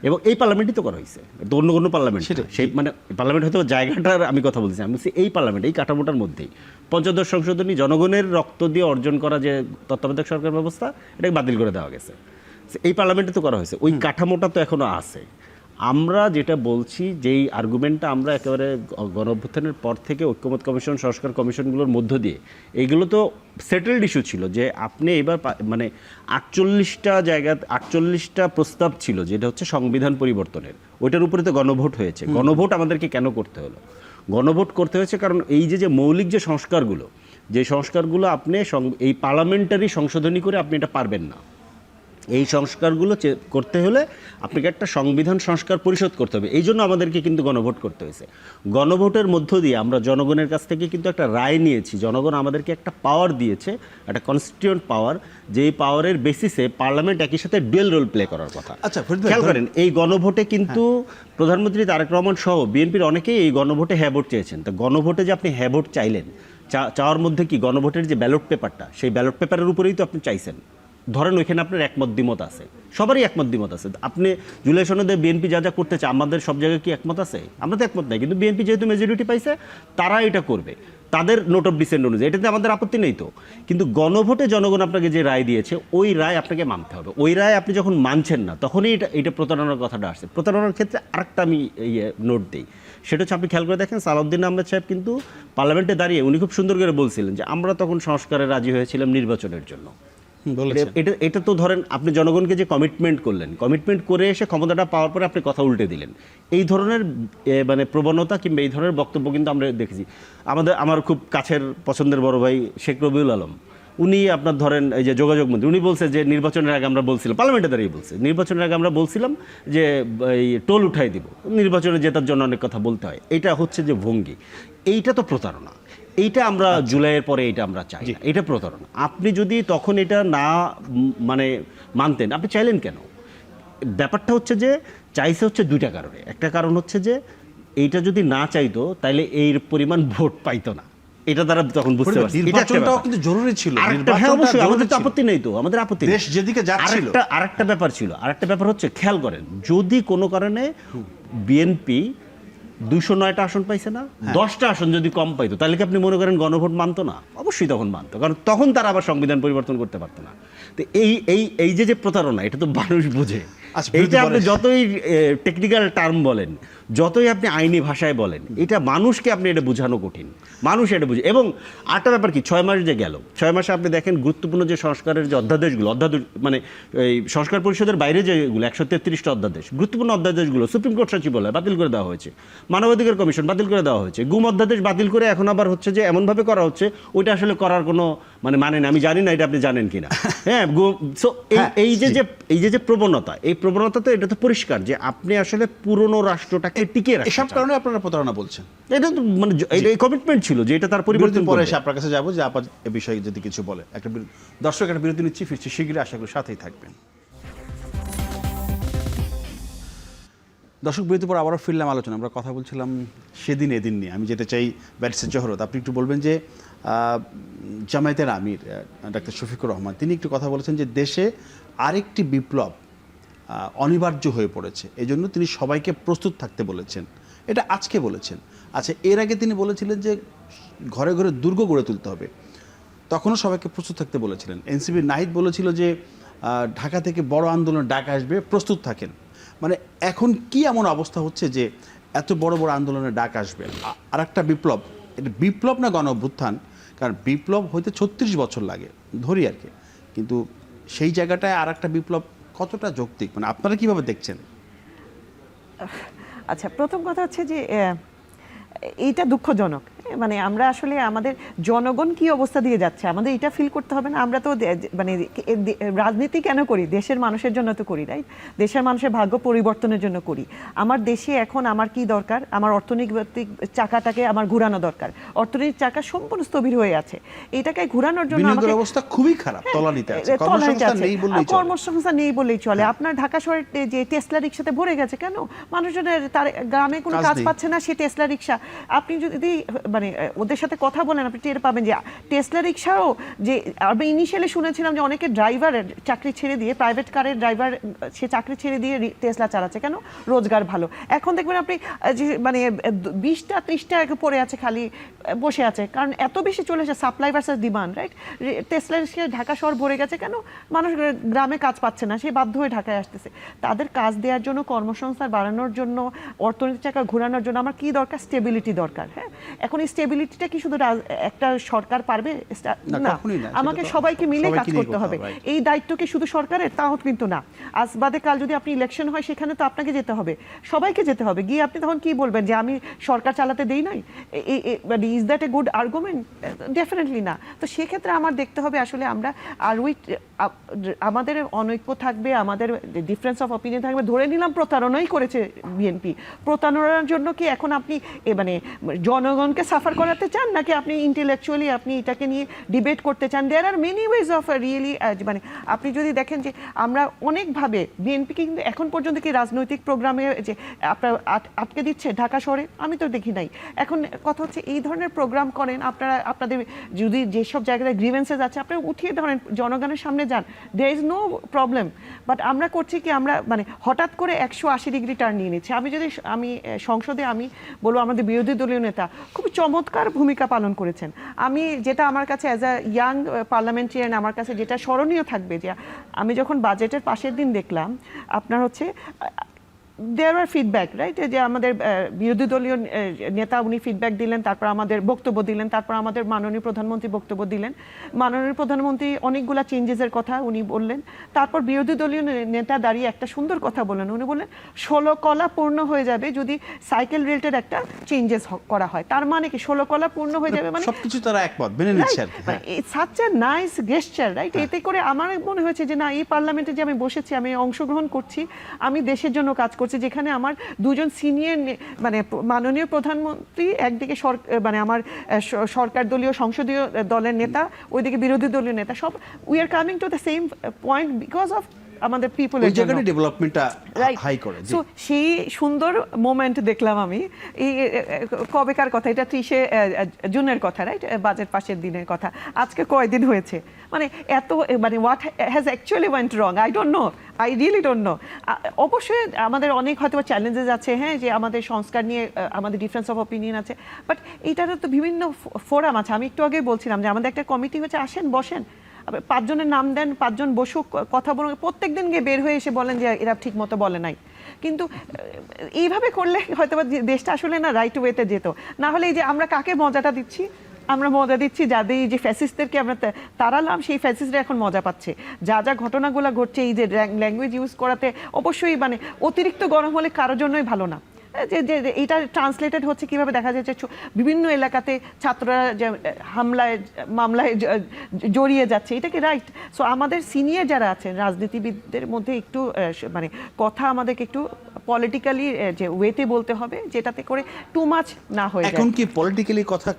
এবং এই পার্লামেন্টই তো করা হয়েছে, তো অন্য কোনো পার্লামেন্ট সেই, মানে পার্লামেন্ট হয়তো জায়গাটার আমি কথা বলছি, আমি বলছি এই পার্লামেন্ট, এই কাঠামোটার মধ্যেই। পঞ্চদশ সংশোধনী জনগণের রক্ত দিয়ে অর্জন করা যে তত্ত্বাবধায়ক সরকার ব্যবস্থা, এটাকে বাতিল করে দেওয়া গেছে, এই পার্লামেন্টে তো করা হয়েছে, ওই কাঠামোটা তো এখনো আছে। আমরা যেটা বলছি, যেই আর্গুমেন্টটা আমরা একেবারে গণঅভ্যুত্থানের পর থেকে ঐক্যমত কমিশন, সংস্কার কমিশনগুলোর মধ্য দিয়ে, এইগুলো তো সেটেলড ইস্যু ছিল যে আপনি এবার মানে 48টা প্রস্তাব ছিল যেটা হচ্ছে সংবিধান পরিবর্তনের, ওইটার উপরে তো গণভোট হয়েছে। গণভোট আমাদেরকে কেন করতে হলো? গণভোট করতে হয়েছে কারণ এই যে মৌলিক যে সংস্কারগুলো আপনি এই পার্লামেন্টারি সংশোধনী করে আপনি এটা পারবেন না। এই সংস্কারগুলো করতে হলে আপনাকে একটা সংবিধান সংস্কার পরিষদ করতে হবে। এই জন্য আমাদেরকে কিন্তু গণভোট করতে হয়েছে। গণভোটের মধ্য দিয়ে আমরা জনগণের কাছ থেকে কিন্তু একটা রায় নিয়েছি। জনগণ আমাদেরকে একটা পাওয়ার দিয়েছে, একটা কনস্টিটিউয়েন্ট পাওয়ার, যেই পাওয়ারের বেসিসে পার্লামেন্ট একই সাথে ডুয়েল রোল প্লে করার কথা। আচ্ছা, খেয়াল করেন এই গণভোটে কিন্তু প্রধানমন্ত্রী তারেক রহমান সহ বিএনপির অনেকেই এই গণভোটে হ্যাঁ ভোট চেয়েছেন। তো গণভোটে যে আপনি হ্যাঁ ভোট চাইলেন, চাওয়ার মধ্যে কি গণভোটের যে ব্যালট পেপারটা, সেই ব্যালট পেপারের উপরেই তো আপনি চাইছেন। ধরেন ওইখানে আপনার একমত দ্বিমত আছে, সবারই একমত দ্বিমত আছে। আপনি জুলাই সনদে বিএনপি যা যা করতে চায়, আমাদের সব জায়গায় কি একমত আছে? আমরা তো একমত নাই, কিন্তু বিএনপি যেহেতু মেজরিটি পাইছে তারা এটা করবে, তাদের নোট অফ ডিসেন্ট অনুযায়ী। এটাতে আমাদের আপত্তি নেই তো। কিন্তু গণভোটে জনগণ আপনাকে যে রায় দিয়েছে, ওই রায় আপনাকে মানতে হবে। ওই রায় আপনি যখন মানছেন না, তখনই এটা প্রতারণার কথাটা আসছে। প্রতারণার ক্ষেত্রে আরেকটা আমি নোট দিই, সেটা হচ্ছে আপনি খেয়াল করে দেখেন, সালাউদ্দিন আহমেদ সাহেব কিন্তু পার্লামেন্টে দাঁড়িয়ে উনি খুব সুন্দর করে বলছিলেন যে আমরা তখন সংস্কারে রাজি হয়েছিলাম নির্বাচনের জন্য। এটা তো ধরেন আপনি জনগণকে যে কমিটমেন্ট করলেন, কমিটমেন্ট করে এসে ক্ষমতাটা পাওয়ার পরে আপনি কথা উল্টে দিলেন। এই ধরনের প্রবণতা কিংবা এই ধরনের বক্তব্য কিন্তু আমরা দেখেছি। আমার খুব কাছের পছন্দের বড় ভাই শেখ রবিউল আলম, উনি আপনার ধরেন এই যে যোগাযোগ মন্ত্রী, উনি বলছে যে নির্বাচনের আগে আমরা বলছিলাম, পার্লামেন্টে দাঁড়িয়ে বলছে, নির্বাচনের আগে আমরা বলছিলাম যে এই টোল উঠাই দিব, নির্বাচনে জেতার জন্য অনেক কথা বলতে হয়। এইটা হচ্ছে যে ভঙ্গি, এইটা তো প্রতারণা। এইটা আমরা জুলাইয়ের পরে এটা আমরা চাই না, এটা প্রতারণা। আপনি যদি তখন এটা না মানতেন, আপনি চাইলেন কেন? ব্যাপারটা হচ্ছে যে চাইছে হচ্ছে দুইটা কারণে। একটা কারণ হচ্ছে যে এইটা যদি না চাইতো তাহলে এই পরিমাণ ভোট পাইতো না, এটা তারা তখন বুঝতে পারছে। নির্বাচনটাও কিন্তু জরুরি ছিল। হ্যাঁ অবশ্যই, আমাদের তো আপত্তি নেই তো, আমাদের আপত্তি দেশ যেদিকে যাচ্ছিল। আরেকটা ব্যাপার ছিল, আরেকটা ব্যাপার হচ্ছে খেয়াল করেন, যদি কোনো কারণে বিএনপি 209টা আসন পাইছে না, 10টা আসন যদি কম পাইতো, তাহলে কি আপনি মনে করেন গণভোট মানতো না? অবশ্যই তখন মানতো, কারণ তখন তারা আবার সংবিধান পরিবর্তন করতে পারতো না। তো এই যে প্রতারণা, এটা তো মানুষ বুঝে। এইটা আপনি যতই টেকনিক্যাল টার্ম বলেন, যতই আপনি আইনি ভাষায় বলেন, এটা মানুষকে আপনি এটা বোঝানো কঠিন। মানুষ এটা বুঝে। এবং আরেকটা ব্যাপার কি, 6 মাস যে গেল, 6 মাসে আপনি দেখেন গুরুত্বপূর্ণ যে সংস্কারের যে অধ্যাদেশগুলো, এই সংস্কার পরিষদের বাইরে যেগুলো 133টা অধ্যাদেশ, গুরুত্বপূর্ণ অধ্যাদেশগুলো সুপ্রিম কোর্ট সচিবালয় বাতিল করে দেওয়া হয়েছে, মানবাধিকার কমিশন বাতিল করে দেওয়া হয়েছে, গুম অধ্যাদেশ বাতিল করে এখন আবার হচ্ছে যে এমনভাবে করা হচ্ছে ওইটা আসলে করার কোনো মানে না। আমি জানি না এটা আপনি জানেন কিনা। হ্যাঁ, এই যে প্রবণতা, এই প্রবণতা তো এটা তো পরিষ্কার যে আপনি আসলে পুরনো রাষ্ট্রটাকে টিকিয়ে রাখেন। এসব কারণে আপনারা প্রতারণা বলছেন। এটা তো এই কমিটমেন্ট ছিল যে এটা তার পরিবর্তন পরে এসে আপনার কাছে যাবো যে আপা এ বিষয়ে যদি কিছু বলে। দর্শক একটা বিরতি নিচ্ছি, ফিরছি শীঘ্রই, আশা করি সাথেই থাকবেন। দর্শক, বিরতির পর আবারও ফিরলাম আলোচনা। আমরা কথা বলছিলাম সেদিন এদিন নিয়ে। আমি যেটা চাই ব্যারিস্টার জহরত, আপনি একটু বলবেন যে জামায়াতের আমির ডাক্তার শফিকুর রহমান, তিনি একটু কথা বলেছেন যে দেশে আরেকটি বিপ্লব অনিবার্য হয়ে পড়েছে, এই জন্য তিনি সবাইকে প্রস্তুত থাকতে বলেছেন। এটা আজকে বলেছেন। আচ্ছা, এর আগে তিনি বলেছিলেন যে ঘরে ঘরে দুর্গ গড়ে তুলতে হবে, তখনও সবাইকে প্রস্তুত থাকতে বলেছিলেন। এনসিপির নাহিদ বলেছিল যে ঢাকা থেকে বড় আন্দোলনের ডাক আসবে, প্রস্তুত থাকেন। মানে এখন কি এমন অবস্থা হচ্ছে যে এত বড় বড় আন্দোলনের ডাক আসবে? আর একটা বিপ্লব, এটা বিপ্লব না গণ অভ্যুত্থান, কারণ বিপ্লব হইতে 36 বছর লাগে ধরি আর কি, কিন্তু সেই জায়গাটায় আর একটা বিপ্লব কতটা যৌক্তিক, মানে আপনারা কিভাবে দেখছেন? আচ্ছা, প্রথম কথা হচ্ছে যে এইটা দুঃখজনক। মানে আমরা আসলে আমাদের জনগণ কি অবস্থা দিয়ে যাচ্ছে আমাদের এটা ফিল করতে হবে না? আমরা তো মানে রাজনীতি কেন করি? দেশের মানুষের জন্য তো করি, রাইট? দেশের মানুষের ভাগ্য পরিবর্তনের জন্য করি। আমার দেশে এখন আমার কি দরকার? আমার অর্থনৈতিক চাকাটাকে আমার ঘোরানো দরকার। অর্থনৈতিক চাকা সম্পূর্ণ স্থবির হয়ে আছে, এটাকে ঘোরানোর জন্য আমাদের অবস্থা খুবই খারাপ, তলানিতে আছে, কর্মসংস্থান নেই বললেই চলে। আপনার ঢাকা শহরে যে টেসলা রিক্সাতে ভরে গেছে কেন? মানুষজনের তার গ্রামে কোনো কাজ পাচ্ছে না, সে টেসলা রিক্সা। আপনি যদি মানে ওদের সাথে কথা বলেন, আপনি টের পাবেন যে টেসলা রিক্সাও যে আমি ইনিশিয়ালি শুনেছিলাম যে অনেকে ড্রাইভার চাকরি ছেড়ে দিয়ে, প্রাইভেট কারের ড্রাইভার সে চাকরি ছেড়ে দিয়ে টেসলা চালাচ্ছে। কেন? রোজগার ভালো। এখন দেখবেন আপনি মানে 20টা 30টা পড়ে আছে, খালি বসে আছে, কারণ এত বেশি চলে আসে supply versus demand, right? Tesla রিক্সা ঢাকা শহর ভরে গেছে কেন? মানুষ গ্রামে কাজ পাচ্ছে না, সে বাধ্য হয়ে ঢাকায় আসতেছে। তাদের কাজ দেওয়ার জন্য, কর্মসংস্থান বাড়ানোর জন্য, অর্থনৈতিক চাকা ঘোরানোর জন্য আমার কি দরকার? স্টেবিলিটি দরকার। হ্যাঁ, এখন মানে স্টেবিলিটিটা কি শুধু একটা সরকার পারবে না, কখনোই না, আমাকে সেটা তো সবাইকে মিলে কাজ সবাইকে নিয়ে করতে হবে। right? এই দায়িত্ব কি শুধু সরকারের? তাও কিন্তু না। আজ বাদে কাল যদি আপনি ইলেকশন হয়, সেখানে তো আপনাকে যেতে হবে, সবাইকে যেতে হবে। গিয়ে আপনি তখন কি বলবেন যে আমি সরকার চালাতে দেই নাই? মানে is that a good argument? Definitely না। তো সেক্ষেত্রে আমার দেখতে হবে আসলে আমরা আর আমাদের অনৈক্য থাকবে, আমাদের ডিফারেন্স অফ অপিনিয়ন থাকবে। ধরে নিলাম প্রতারণাই করেছে বিএনপি, প্রতারণার জন্য কি এখন আপনি মানে জনগণকে সাফার করাতে চান, নাকি আপনি ইন্টেলেকচুয়ালি আপনি এটাকে নিয়ে ডিবেট করতে চান? There are many ways of really, মানে আপনি যদি দেখেন যে আমরা অনেকভাবে বিএনপিকে কিন্তু এখন পর্যন্ত কি রাজনৈতিক প্রোগ্রামে যে আপনার আটকে দিচ্ছে ঢাকা শহরে, আমি তো দেখি নাই। এখন কথা হচ্ছে এই ধরনের প্রোগ্রাম করেন আপনারা, আপনাদের যদি যেসব জায়গায় গ্রিভেন্সেস আছে আপনারা উঠিয়ে ধরেন, জনগণের সামনে যান, there is no problem. But আমরা করছি কি, আমরা মানে হঠাৎ করে 180 ডিগ্রি টার্ন নিয়ে নিচ্ছি। আমি সংসদে আমি বলবো আমাদের বিরোধী দলীয় নেতা খুব চমৎকার ভূমিকা পালন করেছেন। আমি যেটা আমার কাছে অ্যাজ আ ইয়াং পার্লামেন্টারিয়ান আমার কাছে যেটা স্মরণীয় থাকবে, যে আমি যখন বাজেটের পাশের দিন দেখলাম আপনার হচ্ছে দেয়ার আর ফিডব্যাক, রাইট, যে আমাদের বিরোধী দলীয় নেতা উনি ফিডব্যাক দিলেন, তারপর আমাদের বক্তব্য দিলেন, তারপর আমাদের মাননীয় প্রধানমন্ত্রী বক্তব্য দিলেন। মাননীয় প্রধানমন্ত্রী অনেকগুলা চেঞ্জেসের কথা উনি বললেন। তারপর বিরোধী দলীয় নেতা দাঁড়িয়ে একটা সুন্দর কথা বললেন, উনি বললেন 16 কলা পূর্ণ হয়ে যাবে যদি সাইকেল রেলটের একটা চেঞ্জেস করা হয়। তার মানে কি 16 কলা পূর্ণ হয়ে যাবে, মানে সবকিছু তারা একমত মেনে নিচ্ছে আর কি। হ্যাঁ। Such a nice গেস্টার, right. এতে করে আমার মনে হয়েছে যে না, এই পার্লামেন্টে যে আমি বসেছি, আমি অংশগ্রহণ করছি, আমি দেশের জন্য কাজ করছি, যেখানে আমার দুজন সিনিয়র মানে মাননীয় প্রধানমন্ত্রী একদিকে মানে আমার সরকার দলীয় সংসদীয় দলের নেতা, ওইদিকে বিরোধী দলীয় নেতা, সব we are coming to the same point because of আমাদের পিপলের ওই জায়গায় ডেভেলপমেন্টটা হাই করে। সো সেই সুন্দর মোমেন্ট দেখলাম আমি। এই কবেকার কথা, এটা 30শে জুনের কথা, রাইট, বাজেট পাশের দিনের কথা। আজকে কয়দিন হয়েছে, মানে এত মানে what has actually went wrong, I don't know, I really don't know. অবশ্যই আমাদের অনেক হয়তো চ্যালেঞ্জেস আছে, হ্যাঁ, যে আমাদের সংস্কার নিয়ে আমাদের ডিফারেন্স অফ অপিনিয়ন আছে, বাট এইটারও তো বিভিন্ন ফোরাম আছে। আমি একটু আগে বলছিলাম যে আমাদের একটা কমিটি হচ্ছে, আসেন বসেন, 5 জনের নাম দেন, 5 জন বসুক, কথা বলুন, প্রত্যেকদিন গিয়ে বের হয়ে এসে বলেন যে এরা ঠিক মতো বলে নাই। কিন্তু এইভাবে করলে হয়তো দেশটা আসলে না রাইট ওয়েতে যেত। না হলে এই যে আমরা কাকে মজাটা দিচ্ছি, আমরা মজা দিচ্ছি যাদের এই যে ফ্যাসিস্টদেরকে আমরা তাড়ালাম, সেই ফ্যাসিস্টরা এখন মজা পাচ্ছে। যা যা ঘটনাগুলো ঘটছে, এই যে ল্যাঙ্গুয়েজ ইউজ করাতে, অবশ্যই মানে অতিরিক্ত গরম হলে কারোর জন্যই ভালো না। যে এটা ট্রান্সলেটেড হচ্ছে কিভাবে, দেখা যাচ্ছে বিভিন্ন এলাকাতে ছাত্ররা যে মামলায় জড়িয়ে যাচ্ছে, এটা কি রাইট? সো আমাদের সিনিয়র যারা আছেন রাজনীতিবিদদের মধ্যে একটু মানে কথা আমাদেরকে একটু পলিটিক্যালি যে ওয়েতে বলতে হবে, যেটাতে করে টু মাচ না হয়ে যায়। এখন কি পলিটিক্যালি কথা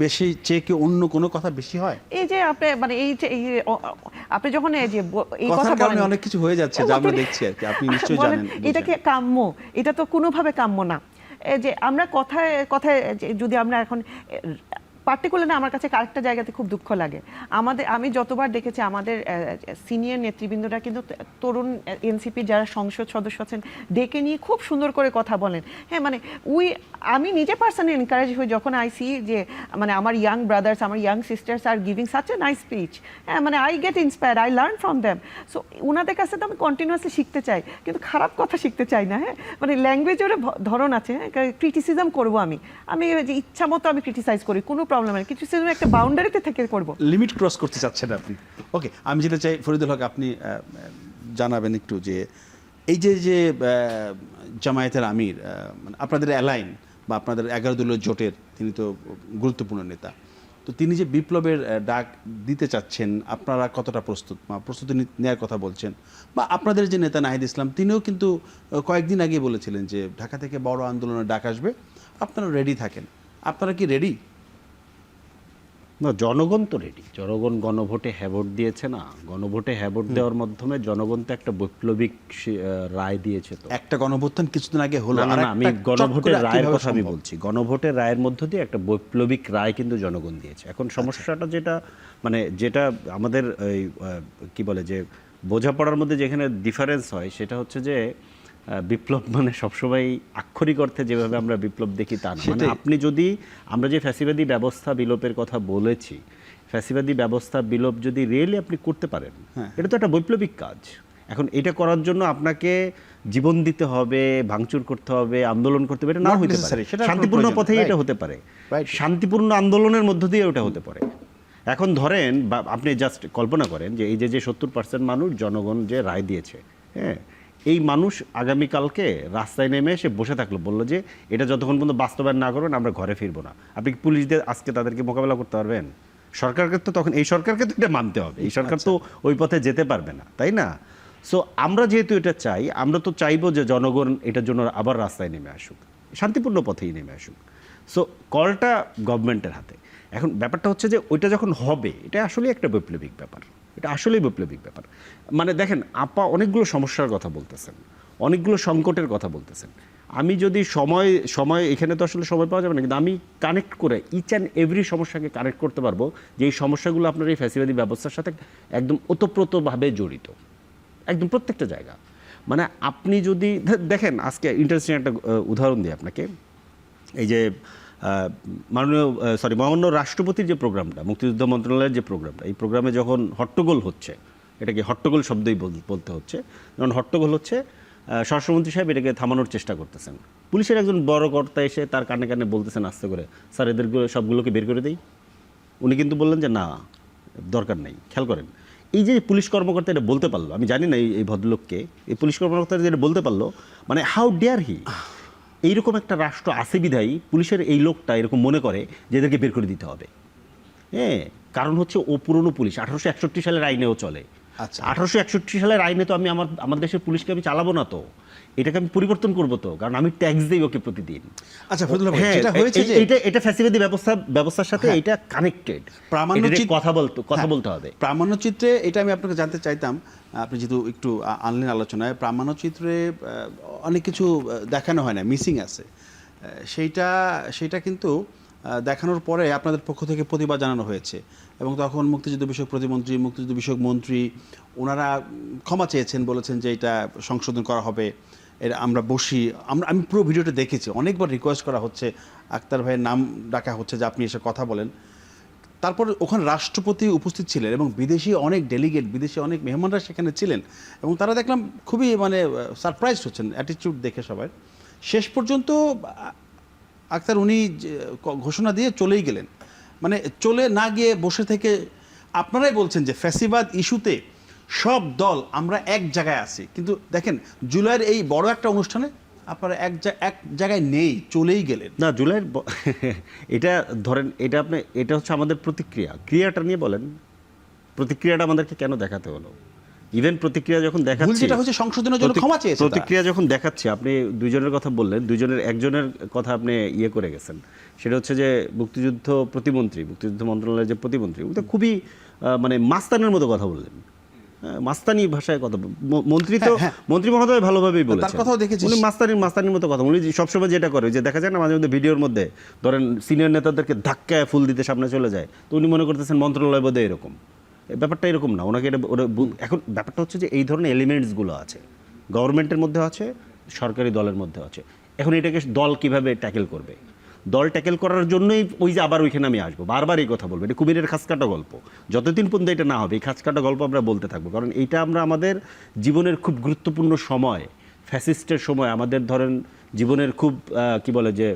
বেশি চেয়ে কি অন্য কোনো কথা বেশি হয়? এই যে আপনি মানে আপনি যখন এই যে এই কথা কথার কারণে বলেন, অনেক কিছু হয়ে যাচ্ছে, যা আমরা দেখছি আর কি, আপনি নিশ্চয়ই বলেন, জানেন। এটা কি কাম্য? এটা তো কোনোভাবে কাম্য না। এই যে আমরা কথায় কথায় যদি আমরা এখন পার্টিকুলার, আমার কাছে আরেকটা জায়গাতে খুব দুঃখ লাগে। আমি যতবার দেখেছি আমাদের সিনিয়র নেতৃবৃন্দরা কিন্তু তরুণ এনসিপি যারা সংসদ সদস্য আছেন ডেকে নিয়ে খুব সুন্দর করে কথা বলেন। হ্যাঁ, মানে আমি নিজে পার্সোনালি এনকারেজ হই যখন আই সি যে মানে আমার ইয়াং ব্রাদার্স, আমার young sisters are giving such a nice speech. হ্যাঁ, মানে I get inspired, I learn from them. So ওনাদের কাছে তো আমি কন্টিনিউয়াসলি শিখতে চাই, কিন্তু খারাপ কথা শিখতে চাই না। হ্যাঁ, মানে ল্যাঙ্গুয়েজের ধরন আছে, হ্যাঁ, ক্রিটিসিজম করবো আমি যে ইচ্ছা মতো আমি ক্রিটিসাইজ করি, কোনো প্রবলেম নেই, ক্রিটিসিজম একটা বাউন্ডারিতে থেকে করবো। লিমিট ক্রস করতে চাচ্ছেন আপনি। ওকে, আমি যেটা চাই ফরিদুল হক, আপনি জানাবেন একটু যে এই যে জামায়াতের আমির, মানে আপনাদের অ্যালাইন বা আপনাদের 11 দলীয় জোটের তিনি তো গুরুত্বপূর্ণ নেতা, তো তিনি যে বিপ্লবের ডাক দিতে চাচ্ছেন, আপনারা কতটা প্রস্তুত বা প্রস্তুতি নেওয়ার কথা বলছেন? বা আপনাদের যে নেতা নাহিদ ইসলাম, তিনিও কিন্তু কয়েকদিন আগে বলেছিলেন যে ঢাকা থেকে বড় আন্দোলনের ডাক আসবে, আপনারা রেডি থাকেন। আপনারা কি রেডি? না, জনগণ তো রেডি। জনগণ গণভোটে হ্যাঁ ভোট দিয়েছে না? গণভোটে হ্যাঁ ভোট দেওয়ার মাধ্যমে জনগণ তো একটা বৈপ্লবিক রায় দিয়েছে। তো একটা গণভোটন কিছুদিন আগে হলো। না, আমি গণভোটের রায়ের কথা আমি বলছি। গণভোটের রায়ের মধ্য দিয়ে একটা বৈপ্লবিক রায় কিন্তু জনগণ দিয়েছে। এখন সমস্যাটা যেটা আমাদের কি বলে যে বোঝাপড়ার মধ্যে যেখানে ডিফারেন্স হয়, সেটা হচ্ছে যে বিপ্লব মানে সবসময় আক্ষরিক অর্থে যেভাবে আমরা বিপ্লব দেখি তা না। মানে আপনি যদি, আমরা যে ফ্যাসিবাদী ব্যবস্থা বিলোপের কথা বলেছি, ফ্যাসিবাদী ব্যবস্থা বিলোপ যদি রিয়েলি আপনি করতে পারেন, এটা তো একটা বৈপ্লবিক কাজ। এখন এটা করার জন্য আপনাকে জীবন দিতে হবে, ভাঙচুর করতে হবে, আন্দোলন করতে হবে, এটা না Not হতে necessary, পারে। সেটার কোনো শান্তিপূর্ণ প্রয়োজন পথেই নেই। এটা Right. হতে পারে, Right. শান্তিপূর্ণ আন্দোলনের মধ্য দিয়ে ওটা হতে পারে। এখন ধরেন বা আপনি জাস্ট কল্পনা করেন যে এই যে 70% মানুষ জনগণ যে রায় দিয়েছে, হ্যাঁ, এই মানুষ আগামীকালকে রাস্তায় নেমে এসে বসে থাকলো, বললো যে এটা যতক্ষণ পর্যন্ত বাস্তবায়ন না করবেন আমরা ঘরে ফিরবো না। আপনি কি পুলিশ দিয়ে আজকে তাদেরকে মোকাবেলা করতে পারবেন? সরকারকে তো তখন, এই সরকারকে তো এটা মানতে হবে, এই সরকার তো ওই পথে যেতে পারবে না, তাই না? সো আমরা যেহেতু এটা চাই, আমরা তো চাইবো যে জনগণ এটার জন্য আবার রাস্তায় নেমে আসুক, শান্তিপূর্ণ পথেই নেমে আসুক। সো কলটা গভর্নমেন্টের হাতে। এখন ব্যাপারটা হচ্ছে যে ওইটা যখন হবে, এটা আসলে একটা বৈপ্লবিক ব্যাপার, এটা আসলেই বৈপ্লবিক ব্যাপার। মানে দেখেন, আপা অনেকগুলো সমস্যার কথা বলতেছেন, অনেকগুলো সংকটের কথা বলতেছেন। আমি যদি সময় এখানে তো আসলে সময় পাওয়া যাবে না, কিন্তু আমি কানেক্ট করে ইচ অ্যান্ড এভরি সমস্যাকে কানেক্ট করতে পারবো যে এই সমস্যাগুলো আপনার এই ফ্যাসিবাদী ব্যবস্থার সাথে একদম ওতপ্রোতভাবে জড়িত, একদম প্রত্যেকটা জায়গা। মানে আপনি যদি দেখেন, আজকে ইন্টারেস্টিং একটা উদাহরণ দিই আপনাকে। এই যে মহামান্য রাষ্ট্রপতির যে প্রোগ্রামটা, মুক্তিযুদ্ধ মন্ত্রণালয়ের যে প্রোগ্রামটা, এই প্রোগ্রামে যখন হট্টগোল হচ্ছে, এটাকে হট্টগোল শব্দই বলতে হচ্ছে, যখন হট্টগোল হচ্ছে, স্বরাষ্ট্রমন্ত্রী সাহেব এটাকে থামানোর চেষ্টা করতেছেন। পুলিশের একজন বড় কর্তা এসে তার কানে কানে বলতেছেন আস্তে করে, স্যার এদেরগুলো সবগুলোকে বের করে দেই। উনি কিন্তু বললেন যে না, দরকার নেই। খেয়াল করেন, এই যে পুলিশ কর্মকর্তা এটা বলতে পারলো, আমি জানি না এই ভদ্রলোককে, এই পুলিশ কর্মকর্তা যেটা বলতে পারলো, মানে হাউ ডেয়ার হি। এইরকম একটা রাষ্ট্র আছে বিধায়ী পুলিশের এই লোকটা এরকম মনে করে যে এদেরকে বের করে দিতে হবে। হ্যাঁ, কারণ হচ্ছে ও পুরনো পুলিশ, 1861 সালের আইনেও চলে। আচ্ছা। 1861 সালের আইনে তো আমি আমার দেশের পুলিশকে আমি চালাবো না, তো এটাকে আমি পরিবর্তন করবো, তো কারণ আমি ট্যাক্স দিই ওকে প্রতিদিন। আচ্ছা ফজলুল ভাই, হ্যাঁ, যেটা হয়েছে যে এটা ফ্যাসিবাদী ব্যবস্থার সাথে এটা কানেক্টেড, প্রামাণ্যচিত্র কথা বলতে হবে। প্রামাণ্যচিত্রে এটা আমি আপনাকে জানতে চাইতাম, আপনি যেহেতু একটু আনলেন আলোচনায়, প্রামাণ্যচিত্রে অনেক কিছু দেখানো হয় না, মিসিং আছে। সেইটা কিন্তু দেখানোর পরে আপনাদের পক্ষ থেকে প্রতিবাদ জানানো হয়েছে, এবং তখন মুক্তিযুদ্ধ বিষয়ক প্রতিমন্ত্রী, মুক্তিযুদ্ধ বিষয়ক মন্ত্রী ওনারা ক্ষমা চেয়েছেন, বলেছেন যে এটা সংশোধন করা হবে, এর আমরা বসি। আমি পুরো ভিডিওটা দেখেছি, অনেকবার রিকোয়েস্ট করা হচ্ছে, আক্তার ভাইয়ের নাম ডাকা হচ্ছে যে আপনি এসে কথা বলেন। তারপর ওখানে রাষ্ট্রপতি উপস্থিত ছিলেন এবং বিদেশি অনেক ডেলিগেট, বিদেশি অনেক মেহমানরা সেখানে ছিলেন, এবং তারা দেখলাম খুবই মানে সারপ্রাইজ হচ্ছেন অ্যাটিটিউড দেখে সবাই। শেষ পর্যন্ত আক্তার উনি ঘোষণা দিয়ে চলেই গেলেন, মানে চলে না গিয়ে বসে থেকে আপনারাই বলছেন যে ফ্যাসিবাদ ইস্যুতে সব দল আমরা এক জায়গায় আছি, কিন্তু দেখেন জুলাইয়ের এই বড় একটা অনুষ্ঠানে আপনারা এক জায়গায় নেই, চলেই গেলেন। না, জুলাইয়ের এটা ধরেন, এটা হচ্ছে আমাদের ক্রিয়াটা নিয়ে বলেন, প্রতিক্রিয়াটা আমাদেরকে কেন দেখাতে হলো? ইভেন প্রতিক্রিয়া যখন দেখাচ্ছি, যেটা হচ্ছে সংশোধনের জন্য ক্ষমা চেয়েছে, প্রতিক্রিয়া যখন দেখাচ্ছি, আপনি দুইজনের কথা বললেন, একজনের কথা আপনি ইয়ে করে গেছেন, সেটা হচ্ছে যে মুক্তিযুদ্ধ মন্ত্রণালয়ের যে প্রতিমন্ত্রী, উনি তো খুবই মানে মাস্তানের মতো কথা বললেন, মাস্তানি ভাষায় কথা। মন্ত্রী মহোদয় ভালোভাবেই বলেছেন, উনি মাস্তানির মতো কথা। উনি সবসময় যেটা করে, যে দেখা যায় না মাঝে মধ্যে ভিডিওর মধ্যে, ধরেন সিনিয়র নেতাদেরকে ধাক্কায় ফুল দিতে সামনে চলে যায়, তো উনি মনে করতেছেন মন্ত্রণালয় বোধহয় এরকম। ব্যাপারটা এরকম না, ওনাকে এখন ব্যাপারটা হচ্ছে যে এই ধরনের এলিমেন্টসগুলো আছে, গভর্নমেন্টের মধ্যে আছে, সরকারি দলের মধ্যে আছে। এখন এটাকে দল কিভাবে ট্যাকেল করবে? দল ট্যাকেল করার জন্যই ওই যে আবার ওইখানে আমি আসবো, বারবার এই কথা বলবো, এটা কুমিরের খাসকাটা গল্প। যতদিন পর্যন্ত এটা না হবে, এই খাসকাটা গল্প আমরা বলতে থাকবো, কারণ এইটা আমরা আমাদের জীবনের খুব গুরুত্বপূর্ণ সময়, ফ্যাসিস্টের সময়, আমাদের ধরেন জীবনের খুব কি বলে যে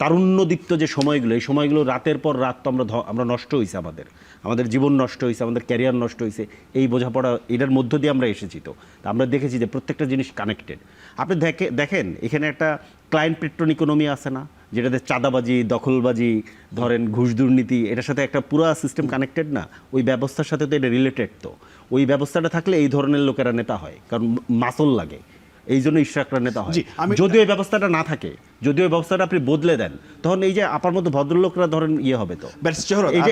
তারুণ্যদীপ্ত যে সময়গুলো, এই সময়গুলো রাতের পর রাত তো আমরা নষ্ট হয়েছে, আমাদের জীবন নষ্ট হয়েছে, আমাদের ক্যারিয়ার নষ্ট হয়েছে, এই বোঝাপড়া এটার মধ্য দিয়ে আমরা এসেছি। তো আমরা দেখেছি যে প্রত্যেকটা জিনিস কানেক্টেড। আপনি দেখেন এখানে একটা ক্লায়েন্ট পেট্রন ইকোনমি আছে না, যেটাতে চাঁদাবাজি, দখলবাজি, ধরেন ঘুষ দুর্নীতি, এটার সাথে একটা পুরো সিস্টেম কানেক্টেড না? ওই ব্যবস্থার সাথে তো এটা রিলেটেড। তো ওই ব্যবস্থাটা থাকলে এই ধরনের লোকেরা নেতা হয়, কারণ মাসল লাগে, এই জন্য ইশরাকরা নেতা হয়। যদিও এই ব্যবস্থাটা না থাকে, যদিও এই ব্যবস্থাটা আপনি বদলে দেন, তখন এই যে আপনার মতো ভদ্রলোকরা ধরেন ইয়ে হবে। তো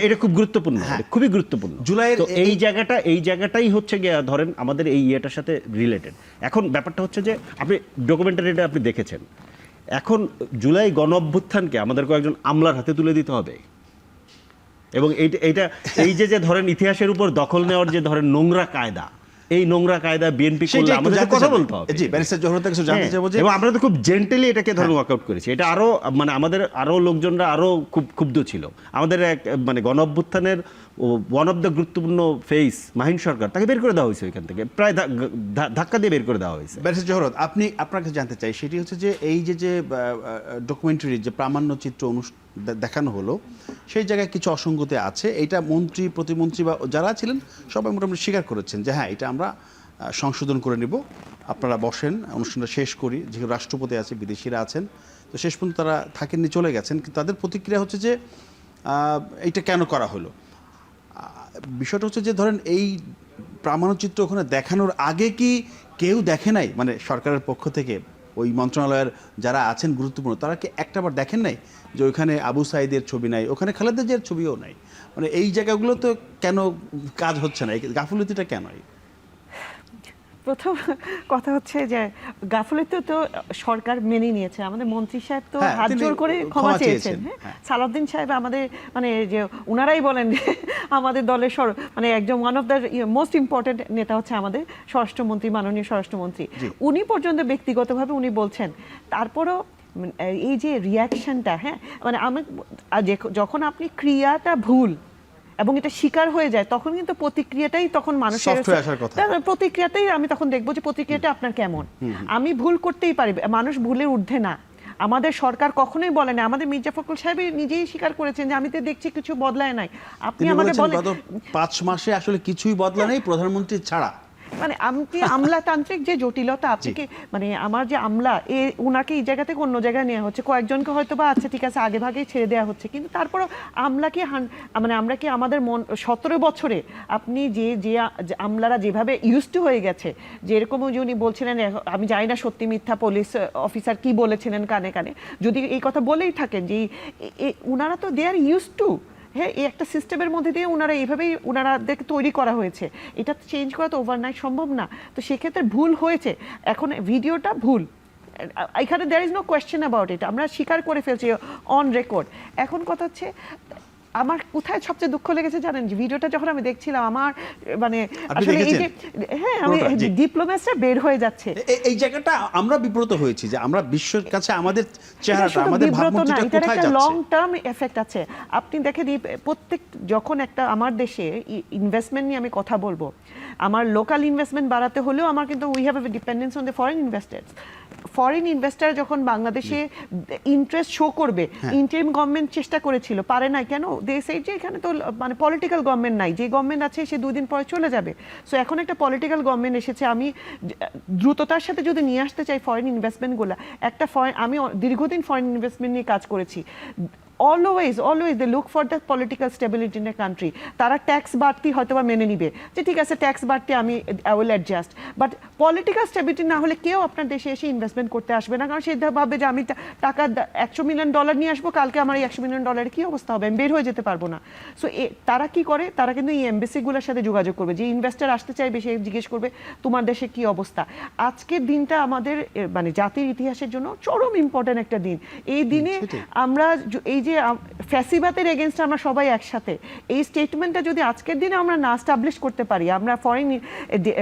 এটা খুব গুরুত্বপূর্ণ, খুবই গুরুত্বপূর্ণ। তো এই জায়গাটাই হচ্ছে গিয়ে ধরেন আমাদের এই ইয়েটার সাথে রিলেটেড। এখন ব্যাপারটা হচ্ছে যে আপনি ডকুমেন্টারিটা আপনি দেখেছেন, এখন জুলাই গণ অভ্যুত্থানকে আমাদের কয়েকজন আমলার হাতে তুলে দিতে হবে, এবং এই যে ধরেন ইতিহাসের উপর দখল নেওয়ার যে ধরেন নোংরা কায়দা, এই নোংরা কায়দা বিএনপি করলে সেটা একটু আমাদের জানতে কথা চাবো। বলতে হবে। জি, ব্যারিস্টার জোহরের থেকে কিছু জানতে হ্যাঁ, চাবো যে এবং আমরা তো খুব জেন্টেলি এটাকে ধরুন ওয়ার্কআউট করেছি। এটা আরো মানে আমাদের আরো লোকজনরা আরো খুব ক্ষুব্ধ ছিল। আমাদের এক মানে গণ অভ্যুত্থানের ওয়ান অফ দ্য গুরুত্বপূর্ণ ফেস মাহিন সরকার, তাকে বের করে দেওয়া হয়েছে ওইখান থেকে, প্রায় ধাক্কা দিয়ে বের করে দেওয়া হয়েছে। ব্যারিস্টার জোহরত, আপনার কাছে জানতে চাই, সেটি হচ্ছে যে এই যে ডকুমেন্টারি যে প্রামাণ্যচিত্র দেখানো হলো, সেই জায়গায় কিছু অসঙ্গতি আছে। এইটা মন্ত্রী, প্রতিমন্ত্রী বা যারা ছিলেন সবাই মোটামুটি স্বীকার করেছেন যে হ্যাঁ, এটা আমরা সংশোধন করে নিব, আপনারা বসেন, অনুষ্ঠানটা শেষ করি। যেহেতু রাষ্ট্রপতি আছে, বিদেশিরা আছেন, তো শেষ পর্যন্ত তারা থাকেননি, চলে গেছেন। কিন্তু তাদের প্রতিক্রিয়া হচ্ছে যে এইটা কেন করা হলো। বিষয়টা হচ্ছে যে ধরেন এই প্রামাণ্যচিত্র ওখানে দেখানোর আগে কি কেউ দেখে নাই, মানে সরকারের পক্ষ থেকে ওই মন্ত্রণালয়ের যারা আছেন গুরুত্বপূর্ণ, তারা কি একটাবার দেখেন নাই যে ওইখানে আবু সাইদের ছবি নাই, ওখানে খালেদা জিয়ার ছবিও নাই? মানে এই জায়গাগুলো তো কেন কাজ হচ্ছে না, এই গাফিলতিটা কেন? প্রথম কথা হচ্ছে যে গাফিলতি তো সরকার মেনে নিয়েছে। আমাদের মন্ত্রী সাহেব তো হ্যাঁ, হাত তিনি জোর করে ক্ষমা ক্ষমা চেয়েছেন। চেয়েছেন, হ্যাঁ, হ্যাঁ। সালাউদ্দিন সাহেব আমাদের মানে যে উনারাই বলেন যে আমাদের দলের মানে একজন one of the most important নেতা হচ্ছে আমাদের স্বরাষ্ট্রমন্ত্রী, মাননীয় স্বরাষ্ট্রমন্ত্রী। উনি পর্যন্ত ব্যক্তিগতভাবে উনি বলছেন। তারপরও এই যে রিয়াকশনটা, হ্যাঁ, মানে আমি যখন আপনি ক্রিয়াটা ভুল এবং এটা স্বীকার হয়ে যায়, তখন কিন্তু প্রতিক্রিয়াটাই তখন মানুষের Soft হয়ে আসার কথা। প্রতিক্রিয়াটাই আমি তখন দেখবো যে প্রতিক্রিয়াটা আপনার কেমন। আমি ভুল করতেই পারি, মানুষ ভুলের ঊর্ধ্বে না। আমাদের সরকার কখনোই বলে না, আমাদের মির্জা ফখরুল সাহেব নিজেই স্বীকার করেছেন যে আমি তো দেখছি কিছু বদলায় নাই। আপনি তিনি আমাকে বলেছেন বলেন গত 5 মাসে আসলে কিছুই বদলা নেই, প্রধানমন্ত্রী ছাড়া। মানে আমি আমলাতান্ত্রিক যে জটিলতা, আপনাকে মানে আমার যে আমলা উনাকে এই জায়গা থেকে অন্য জায়গায় নেওয়া হচ্ছে, কয়েকজনকে হয়তো বা আচ্ছা ঠিক আছে আগে ভাগেই ছেড়ে দেওয়া হচ্ছে, কিন্তু তারপরও আমলাকে মানে আমরা কি আমাদের 17 বছরে আপনি যে আমলারা যেভাবে ইউজ টু হয়ে গেছে, যেরকম ওই যে উনি বলছিলেন, আমি জানি না সত্যি মিথ্যা পুলিশ অফিসার কি বলেছিলেন কানে কানে, যদি এই কথা বলেই থাকেন যে উনারা তো দে আর ইউজ টু, হ্যাঁ, এই একটা সিস্টেমের মধ্যে দিয়ে ওনারা এইভাবেই ওনারাদেরকে তৈরি করা হয়েছে। এটা চেঞ্জ করা তো ওভারনাইট সম্ভব না। তো সেক্ষেত্রে ভুল হয়েছে, এখন ভিডিওটা ভুল, এখানে there is no question about it, আমরা স্বীকার করে ফেলছি অন রেকর্ড। এখন কথা হচ্ছে আমার কোথায় সবচেয়ে দুঃখ লেগেছে জানেন, যে ভিডিওটা যখন আমি দেখছিলাম আমার মানে আসলে এই যে হ্যাঁ, আমি ডিপ্লোম্যাটরা বের হয়ে যাচ্ছে, এই জায়গাটা আমরা বিব্রত হয়েছি যে আমরা বিশ্বের কাছে আমাদের চেহারাটা, আমাদের ভাবমূর্তিটা এটার কোথায় একটা যাচ্ছে। লং টার্ম এফেক্ট আছে। আপনি দেখেন প্রত্যেক যখন একটা আমার দেশে ইনভেস্টমেন্ট নিয়ে আমি কথা বলবো, আমার লোকাল ইনভেস্টমেন্ট বাড়াতে হলেও আমার কিন্তু we have a dependence on the foreign investors. Foreign investor যখন বাংলাদেশে ইন্টারেস্ট শো করবে, ইন্টারিম গভর্নমেন্ট চেষ্টা করেছিল, পারে না কেন, দেশ এই যে এখানে তো মানে পলিটিক্যাল গভর্নমেন্ট নাই, যে গভর্নমেন্ট আছে সে 2 দিন পরে চলে যাবে। সো এখন একটা পলিটিক্যাল গভর্নমেন্ট এসেছে, আমি দ্রুততার সাথে যদি নিয়ে আসতে চাই ফরেন ইনভেস্টমেন্টগুলো, আমি দীর্ঘদিন ফরেন ইনভেস্টমেন্ট নিয়ে কাজ করেছি। Always they look for the political stability in a country. তারা ট্যাক্স বাড়তি হয়তো বা মেনে নিবে যে ঠিক আছে ট্যাক্স বাড়তি আমি I will adjust, but political stability না হলে কেউ আপনার দেশে এসে ইনভেস্টমেন্ট করতে আসবে না, কারণ সে ভাববে যে আমি টাকা $100 মিলিয়ন নিয়ে আসবো, কালকে আমার এই $100 মিলিয়ন কি অবস্থা হবে, আমি বের হয়ে যেতে পারবো না। সো তারা কি করে, তারা কিন্তু এই এমবেসিগুলোর সাথে যোগাযোগ করবে, যে ইনভেস্টার আসতে চাইবে সে জিজ্ঞেস করবে তোমার দেশে কি অবস্থা। আজকের দিনটা আমাদের মানে জাতির ইতিহাসের জন্য চরম ইম্পর্টেন্ট একটা দিন। এই দিনে আমরা এই যে ফ্যাসিবাদের এগেনস্ট আমরা সবাই একসাথে, এই স্টেটমেন্টটা যদি আজকের দিনে আমরা না এস্টাবলিশ করতে পারি, আমরা ফরেন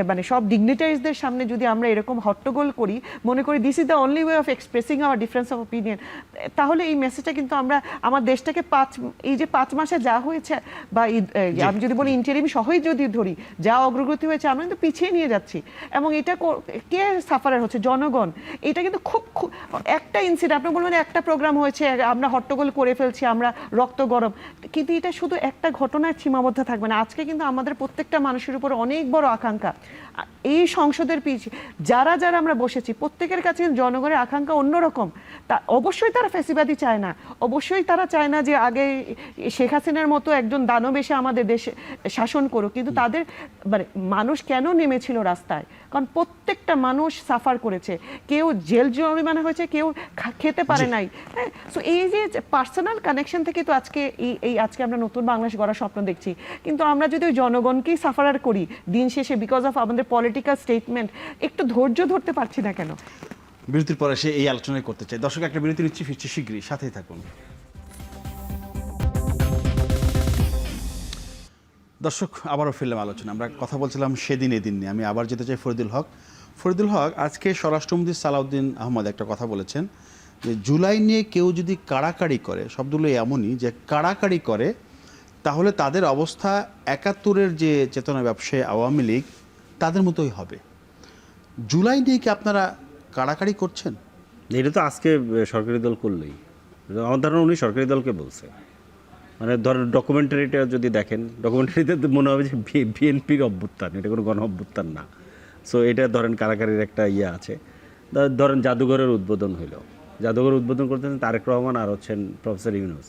মানে সব ডিগনিটারিজদের সামনে যদি আমরা এরকম হট্টগোল করি, মনে করি this is the only way of expressing our difference of opinion, তাহলে এই মেসেজটা কিন্তু আমরা আমার দেশটাকে এই যে 5 মাসে যা হয়েছে, বা আমি যদি বলি ইন্টারিম সহই যদি ধরি, যা অগ্রগতি হয়েছে, আমরা কিন্তু পিছিয়ে নিয়ে যাচ্ছি। এবং এটা কে সাফারার হচ্ছে? জনগণ। এটা কিন্তু খুব একটা ইনসিডেন্ট, আপনি বলবেন একটা প্রোগ্রাম হয়েছে আমরা হট্টগোল করে ফেলছি, আমরা রক্ত গরম, কিন্তু এটা শুধু একটা ঘটনায় সীমাবদ্ধ থাকবে না। আজকে কিন্তু আমাদের প্রত্যেকটা মানুষের উপর অনেক বড় আকাঙ্ক্ষা। এই সংসদের পিছিয়ে যারা আমরা বসেছি, প্রত্যেকের কাছে জনগণের আকাঙ্ক্ষা অন্যরকম। তা অবশ্যই তারা ফ্যাসিবাদী চায় না, অবশ্যই তারা চায় না যে আগে শেখ হাসিনার মতো একজন দানব এসে আমাদের দেশে শাসন করুক, কিন্তু তাদের মানে মানুষ কেন নেমেছিল রাস্তায়? কারণ প্রত্যেকটা মানুষ সাফার করেছে, কেউ জেল জরিমানা হয়েছে, কেউ খেতে পারে নাই। হ্যাঁ, সো এই যে পার্সোনাল কানেকশন থেকে তো আজকে আজকে আমরা নতুন বাংলাদেশ গড়ার স্বপ্ন দেখছি। কিন্তু আমরা যদি ওই জনগণকেই সাফারার করি দিন শেষে, বিকজ অফ আমাদের পলিটিক্যাল স্টেটমেন্ট, একটু ধৈর্য ধরতে পারছি না কেন? বিরতির পরে সে এই আলোচনায় করতে চাই। দর্শক, একটা বিরতি নিচ্ছি, ফিরছি শীঘ্রই, সাথেই থাকুন। দর্শক, আবারও ফিরলাম আলোচনা। আমরা কথা বলছিলাম সেদিন এদিন নিয়ে। আমি আবার যেতে চাই ফরিদুল হক। আজকে স্বরাষ্ট্রমন্ত্রী সালাউদ্দিন আহমদ একটা কথা বলেছেন যে জুলাই নিয়ে কেউ যদি কাড়াকাড়ি করে, শব্দগুলো এমনই যে কাড়াকাড়ি করে, তাহলে তাদের অবস্থা ৭১-এর যে চেতনা ব্যবসায়ী আওয়ামী লীগ তাদের মতোই হবে। জুলাই নিয়ে কি আপনারা কাড়াকাড়ি করছেন? এটা তো আজকে সরকারি দল করলেই, আমার ধারণা উনি সরকারি দলকে বলছে। মানে ধরেন ডকুমেন্টারিটা যদি দেখেন, ডকুমেন্টারিতে মনে হবে যে বিএনপির অভ্যুত্থান, এটা কোনো গণ অভ্যুত্থান না। সো এটা ধরেন কারাকারির একটা ইয়ে আছে। ধরেন জাদুঘরের উদ্বোধন হইল, জাদুঘর উদ্বোধন করতেছেন তারেক রহমান আর হচ্ছেন প্রফেসর ইউনূস,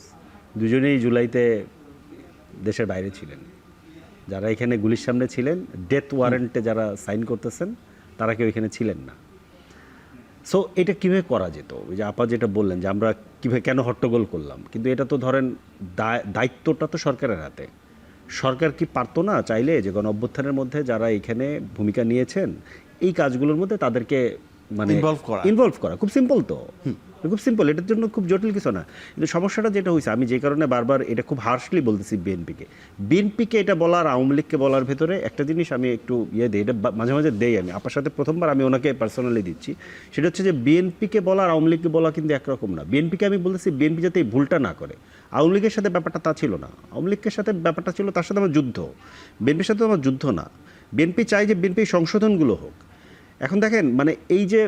দুজনেই জুলাইতে দেশের বাইরে ছিলেন। যারা এখানে গুলির সামনে ছিলেন, ডেথ ওয়ারেন্টে যারা সাইন করতেছেন তারা কেউ এখানে ছিলেন না। সো এটা কীভাবে করা যেত, ওই যে আপা যেটা বললেন যে আমরা কীভাবে কেন হট্টগোল করলাম, কিন্তু এটা তো ধরেন দায়িত্বটা তো সরকারের হাতে। সরকার কি পারতো না চাইলে যে গণ অভ্যুত্থানের মধ্যে যারা এখানে ভূমিকা নিয়েছেন এই কাজগুলোর মধ্যে তাদেরকে মানে ইনভলভ করা? খুব সিম্পল তো, খুব সিম্পল, এটার জন্য খুব জটিল কিছু না। কিন্তু সমস্যাটা যেটা হয়েছে, আমি যে কারণে বারবার এটা খুব হার্শলি বলতেছি বিএনপিকে এটা বলার, আওয়ামী লীগকে বলার ভেতরে একটা জিনিস আমি একটু দিই, এটা মাঝে মাঝে দেই আমি আপনার সাথে, প্রথমবার আমি ওনাকে পার্সোনালি দিচ্ছি। সেটা হচ্ছে যে বিএনপিকে বলা আর আওয়ামী লীগকে বলা কিন্তু একরকম না। বিএনপিকে আমি বলতেছি বিএনপি যাতে এই ভুলটা না করে। আওয়ামী লীগের সাথে ব্যাপারটা তা ছিল না, আওয়ামী লীগের সাথে ব্যাপারটা ছিল তার সাথে আমার যুদ্ধ, বিএনপির সাথে আমার যুদ্ধ না। বিএনপি চাই যে বিএনপি সংশোধনগুলো হোক। এখন দেখেন, মানে এই যে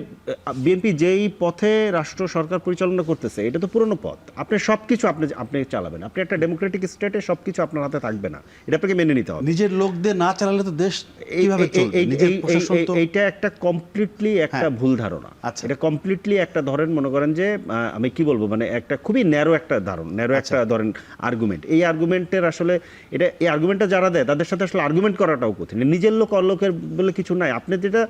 বিএনপি যেই পথে রাষ্ট্র সরকার পরিচালনা করতেছে, এটা তো পুরনো পথ। আপনি সব কিছু আপনি চালাবেন, আপনি একটা ডেমোক্রেটিক স্টেটে সব কিছু আপনার হাতে থাকবে না, এটা আপনাকে মেনে নিতে হবে। নিজের লোকদের না চালালে তো দেশ এইভাবে চলবে। এইটা একটা কমপ্লিটলি একটা ভুল ধারণা। এটা কমপ্লিটলি একটা, ধরেন মনে করেন যে আমি কি বলবো, মানে একটা খুবই ন্যারো একটা একটা ধরেন আর্গুমেন্ট। এই আর্গুমেন্টের আসলে এই আর্গুমেন্টটা যারা দেয় তাদের সাথে আসলে আর্গুমেন্ট করাটাও কঠিন। নিজের লোক অলোকের বলে কিছু নাই। আপনি যেটা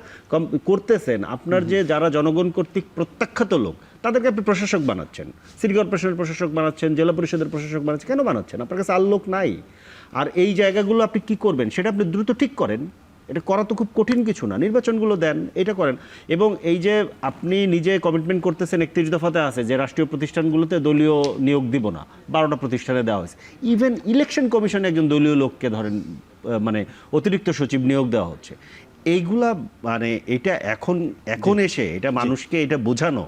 করতেছেন, আপনার যে যারা জনগণ কর্তৃক প্রত্যাখ্যাত লোক তাদেরকে আপনি প্রশাসক বানাচ্ছেন, সিটি কর্পোরেশনের প্রশাসক বানাচ্ছেন, জেলা পরিষদের প্রশাসক বানাচ্ছেন। কেন বানাচ্ছেন? আপনার কাছে আর লোক নাই। আর এই জায়গাগুলো আপনি কি করবেন সেটা আপনি দ্রুত ঠিক করেন। এটা করা তো খুব কঠিন কিছু না, নির্বাচনগুলো দেন, এটা করেন। এবং এই যে আপনি নিজে কমিটমেন্ট করতেছেন, 31 দফাতে আছে যে রাষ্ট্রীয় প্রতিষ্ঠানগুলোতে দলীয় নিয়োগ দিব না, 12টা প্রতিষ্ঠানে দেওয়া হয়েছে। ইভেন ইলেকশন কমিশনে একজন দলীয় লোককে ধরেন মানে অতিরিক্ত সচিব নিয়োগ দেওয়া হচ্ছে। এইগুলা মানে এটা এখন এসে এটা মানুষকে এটা বোঝানো,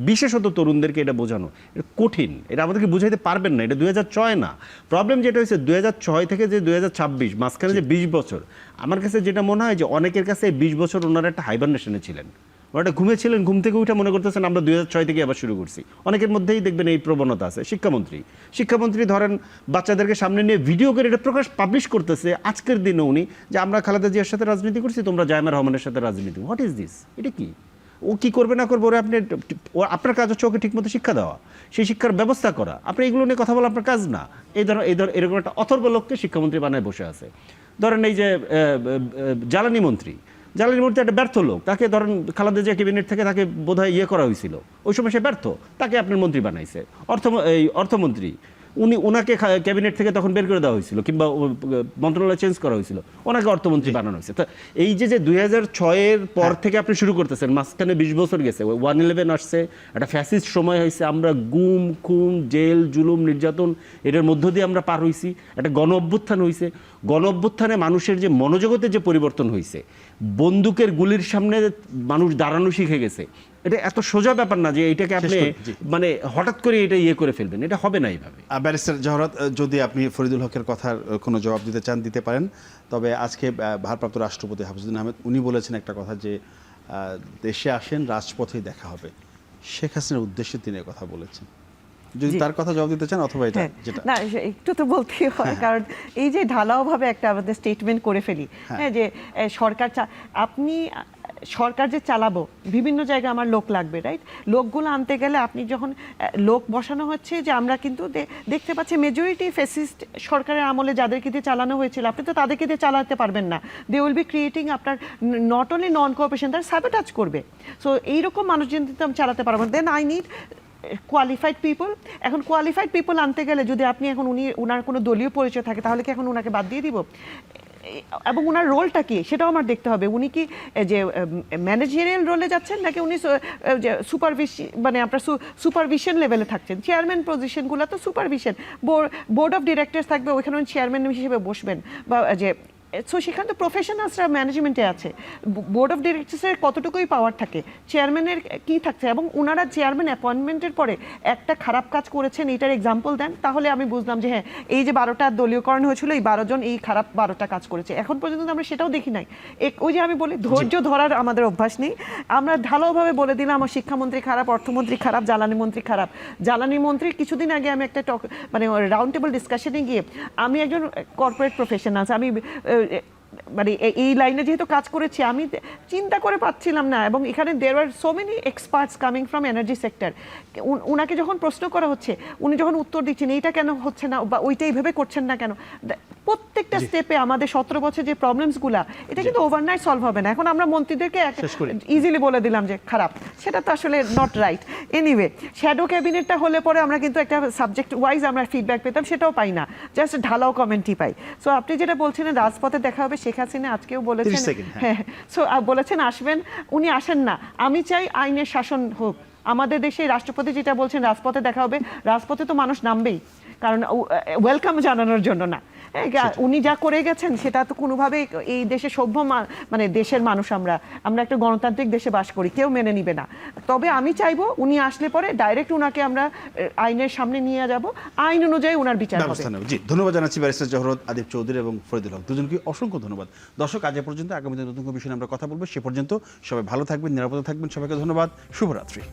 বিশেষত তরুণদেরকে এটা বোঝানো এটা কঠিন। এটা আমাদেরকে বুঝাইতে পারবেন না। এটা 2006 না। প্রবলেম যেটা হয়েছে 2006 থেকে যে 2026 মাঝখানে যে 20 বছর, আমার কাছে যেটা মনে হয় যে অনেকের কাছে 20 বছর ওনারা একটা হাইবারনেশনে ছিলেন, ওনারা ঘুমেছিলেন, ঘুম থেকে উঠে মনে করতেছেন আমরা 2006 থেকে আবার শুরু করছি। অনেকের মধ্যেই দেখবেন এই প্রবণতা আছে। শিক্ষামন্ত্রী ধরেন বাচ্চাদেরকে সামনে নিয়ে ভিডিও করে এটা পাবলিশ করতেছে আজকের দিনে উনি, যে আমরা খালেদা জিয়ার সাথে রাজনীতি করছি, তোমরা জায়মার রহমানের সাথে রাজনীতি। What is this? এটা কি? ও কি করবে না করবে, ওরা আপনার কাজ হচ্ছে ওকে ঠিকমতো শিক্ষা দেওয়া, সেই শিক্ষার ব্যবস্থা করা। আপনি এগুলো নিয়ে কথা বলা আপনার কাজ না। এরকম একটা অথর্ব লোককে শিক্ষামন্ত্রী বানায় বসে আছে। ধরেন এই যে জ্বালানি মন্ত্রী একটা ব্যর্থ লোক, তাকে ধরেন খালেদা জিয়া ক্যাবিনেট থেকে তাকে বোধহয় করা হয়েছিল, ওই সময় সে ব্যর্থ, তাকে আপনার মন্ত্রী বানাইছে। অর্থমন্ত্রী ওনাকে ক্যাবিনেট থেকে তখন বের করে দেওয়া হয়েছিল, কিংবা মন্ত্রণালয় চেঞ্জ করা হয়েছিল, ওনাকে অর্থমন্ত্রী বানানো হয়েছে। তো এই যে 2006-এর পর থেকে আপনি শুরু করতেছেন, মাঝখানে 20 বছর গেছে, 111 আসছে, একটা ফ্যাসিস্ট সময় হয়েছে, আমরা গুম খুন জেল জুলুম নির্যাতন এটার মধ্য দিয়ে আমরা পার হয়েছি, একটা গণ অভ্যুত্থান হয়েছে। গণ অভ্যুত্থানে মানুষের যে মনোজগতের যে পরিবর্তন হয়েছে, বন্দুকের গুলির সামনে মানুষ দাঁড়ানো শিখে গেছে। এটা এত সোজা ব্যাপার না যে এইটাকে আপনি মানে হঠাৎ করে এটা করে ফেলবেন, এটা হবে না এইভাবে। ব্যারিস্টার জহরত, যদি আপনি ফরিদুল হকের কথার কোনো জবাব দিতে চান দিতে পারেন। তবে আজকে ভারপ্রাপ্ত রাষ্ট্রপতি হাফিজুদ্দিন আহমেদ উনি বলেছেন একটা কথা যে দেশে আসেন, রাজপথেই দেখা হবে। শেখ হাসিনার উদ্দেশ্যে তিনি কথা বলেছেন, যদি তার কথা জবাব দিতে চান, অথবা এটা যেটা না একটু তো বলতেই হয়, কারণ এই যে ঢালাওভাবে একটা আমাদের স্টেটমেন্ট করে ফেলি, হ্যাঁ, যে সরকার যে চালাবো, বিভিন্ন জায়গায় আমার লোক লাগবে, রাইট? লোকগুলো আনতে গেলে আপনি যখন লোক বসানো হচ্ছে, যে আমরা কিন্তু দেখতে পাচ্ছি মেজরিটি ফ্যাসিস্ট সরকারের আমলে যাদেরকে দিয়ে চালানো হয়েছিল, আপনি তো তাদেরকে দিয়ে চালাতে পারবেন না। দে উইল বি ক্রিয়েটিং আপনার নট অনলি নন কোঅপারেশন, তার স্যাবোটাজ করবে। সো এইরকম মানুষজন কিন্তু আমি চালাতে পারবো না। Then I need qualified people. এখন কোয়ালিফাইড পিপল আনতে গেলে যদি আপনি এখন ওনার কোনো দলীয় পরিচয় থাকে, তাহলে কি এখন ওনাকে বাদ দিয়ে দিব? এবং ওনার রোলটা কি সেটাও আমার দেখতে হবে। উনি কি যে ম্যানেজারিয়াল রোলে যাচ্ছেন নাকি উনি মানে আপনার সুপারভিশন লেভেলে থাকছেন। চেয়ারম্যান পজিশনগুলো তো সুপারভিশন, বোর্ড অফ ডিরেক্টরস থাকবে, ওইখানে উনি চেয়ারম্যান হিসেবে বসবেন বা যে সো সেখানে তো প্রফেশনালসরা ম্যানেজমেন্টে আছে। বোর্ড অফ ডিরেক্টরসের কতটুকুই পাওয়ার থাকে, চেয়ারম্যানের কি থাকছে, এবং ওনারা চেয়ারম্যান অ্যাপয়েন্টমেন্টের পরে একটা খারাপ কাজ করেছেন এটার এক্সাম্পল দেন, তাহলে আমি বুঝলাম যে হ্যাঁ এই যে 12টা দলীয়করণ হয়েছিল এই 12 জন এই খারাপ 12টা কাজ করেছে। এখন পর্যন্ত আমরা সেটাও দেখি নাই। ওই যে আমি বলি ধৈর্য ধরার আমাদের অভ্যাস নেই। আমরা ঢালাওভাবে বলে দিলাম আমার শিক্ষামন্ত্রী খারাপ, অর্থমন্ত্রী খারাপ, জ্বালানি মন্ত্রী খারাপ। জ্বালানি মন্ত্রী কিছুদিন আগে আমি একটা মানে রাউন্ড টেবল ডিসকাশনে গিয়ে, আমি একজন কর্পোরেট প্রফেশনাল, আমি মানে এই লাইনে যেহেতু কাজ করেছি আমি চিন্তা করে পাচ্ছিলাম না, এবং এখানে there are so many experts coming from energy sector. উনাকে যখন প্রশ্ন করা হচ্ছে উনি যখন উত্তর দিচ্ছেন এইটা কেন হচ্ছে না বা ওইটা এইভাবে করছেন না কেন, প্রত্যেকটা স্টেপে আমাদের 17 বছর যে প্রবলেমসগুলা এটা কিন্তু ওভারনাইট সলভ হবে না। এখন আমরা মন্ত্রীদেরকে ইজিলি বলে দিলাম যে খারাপ, সেটা তো আসলে নট রাইট। এনিওয়ে, শ্যাডো ক্যাবিনেটটা হলে পরে আমরা কিন্তু একটা সাবজেক্ট ওয়াইজ আমরা ফিডব্যাক পেতাম, সেটাও পাই না, জাস্ট ঢালাও কমেন্টই পাই। সো আপনি যেটা বলছিলেন রাজপথে দেখা হবে, শেখ হাসিনা আজকেও বলেছেন, হ্যাঁ সো বলেছেন আসবেন, উনি আসেন না। আমি চাই আইনের শাসন হোক আমাদের দেশে। রাষ্ট্রপতি যেটা বলছেন রাজপথে দেখা হবে, রাজপথে তো মানুষ নামবেই, কারণ ওয়েলকাম জানানোর জন্য না। উনি যা করে গেছেন সেটা তো কোনোভাবেই এই দেশে সভ্য মানে দেশের মানুষ, আমরা একটা গণতান্ত্রিক দেশে বাস করি, কেউ মেনে নিবে না। তবে আমি চাইবো উনি আসলে পরে ডাইরেক্ট উনাকে আমরা আইনের সামনে নিয়ে যাব, আইন অনুযায়ী উনার বিচার হবে। জি, ধন্যবাদ জানাচ্ছি ব্যারিস্টার জহরত আদিব চৌধুরী এবং ফরিদুল হক, দুজনকে অসংখ্য ধন্যবাদ। দর্শক, আজ এ পর্যন্ত, আগামীতে নতুন কোনো বিষয়ে আমরা কথা বলবো। সে পর্যন্ত সবাই ভালো থাকবেন, নিরাপদে থাকবেন। সবাইকে ধন্যবাদ, শুভরাত্রি।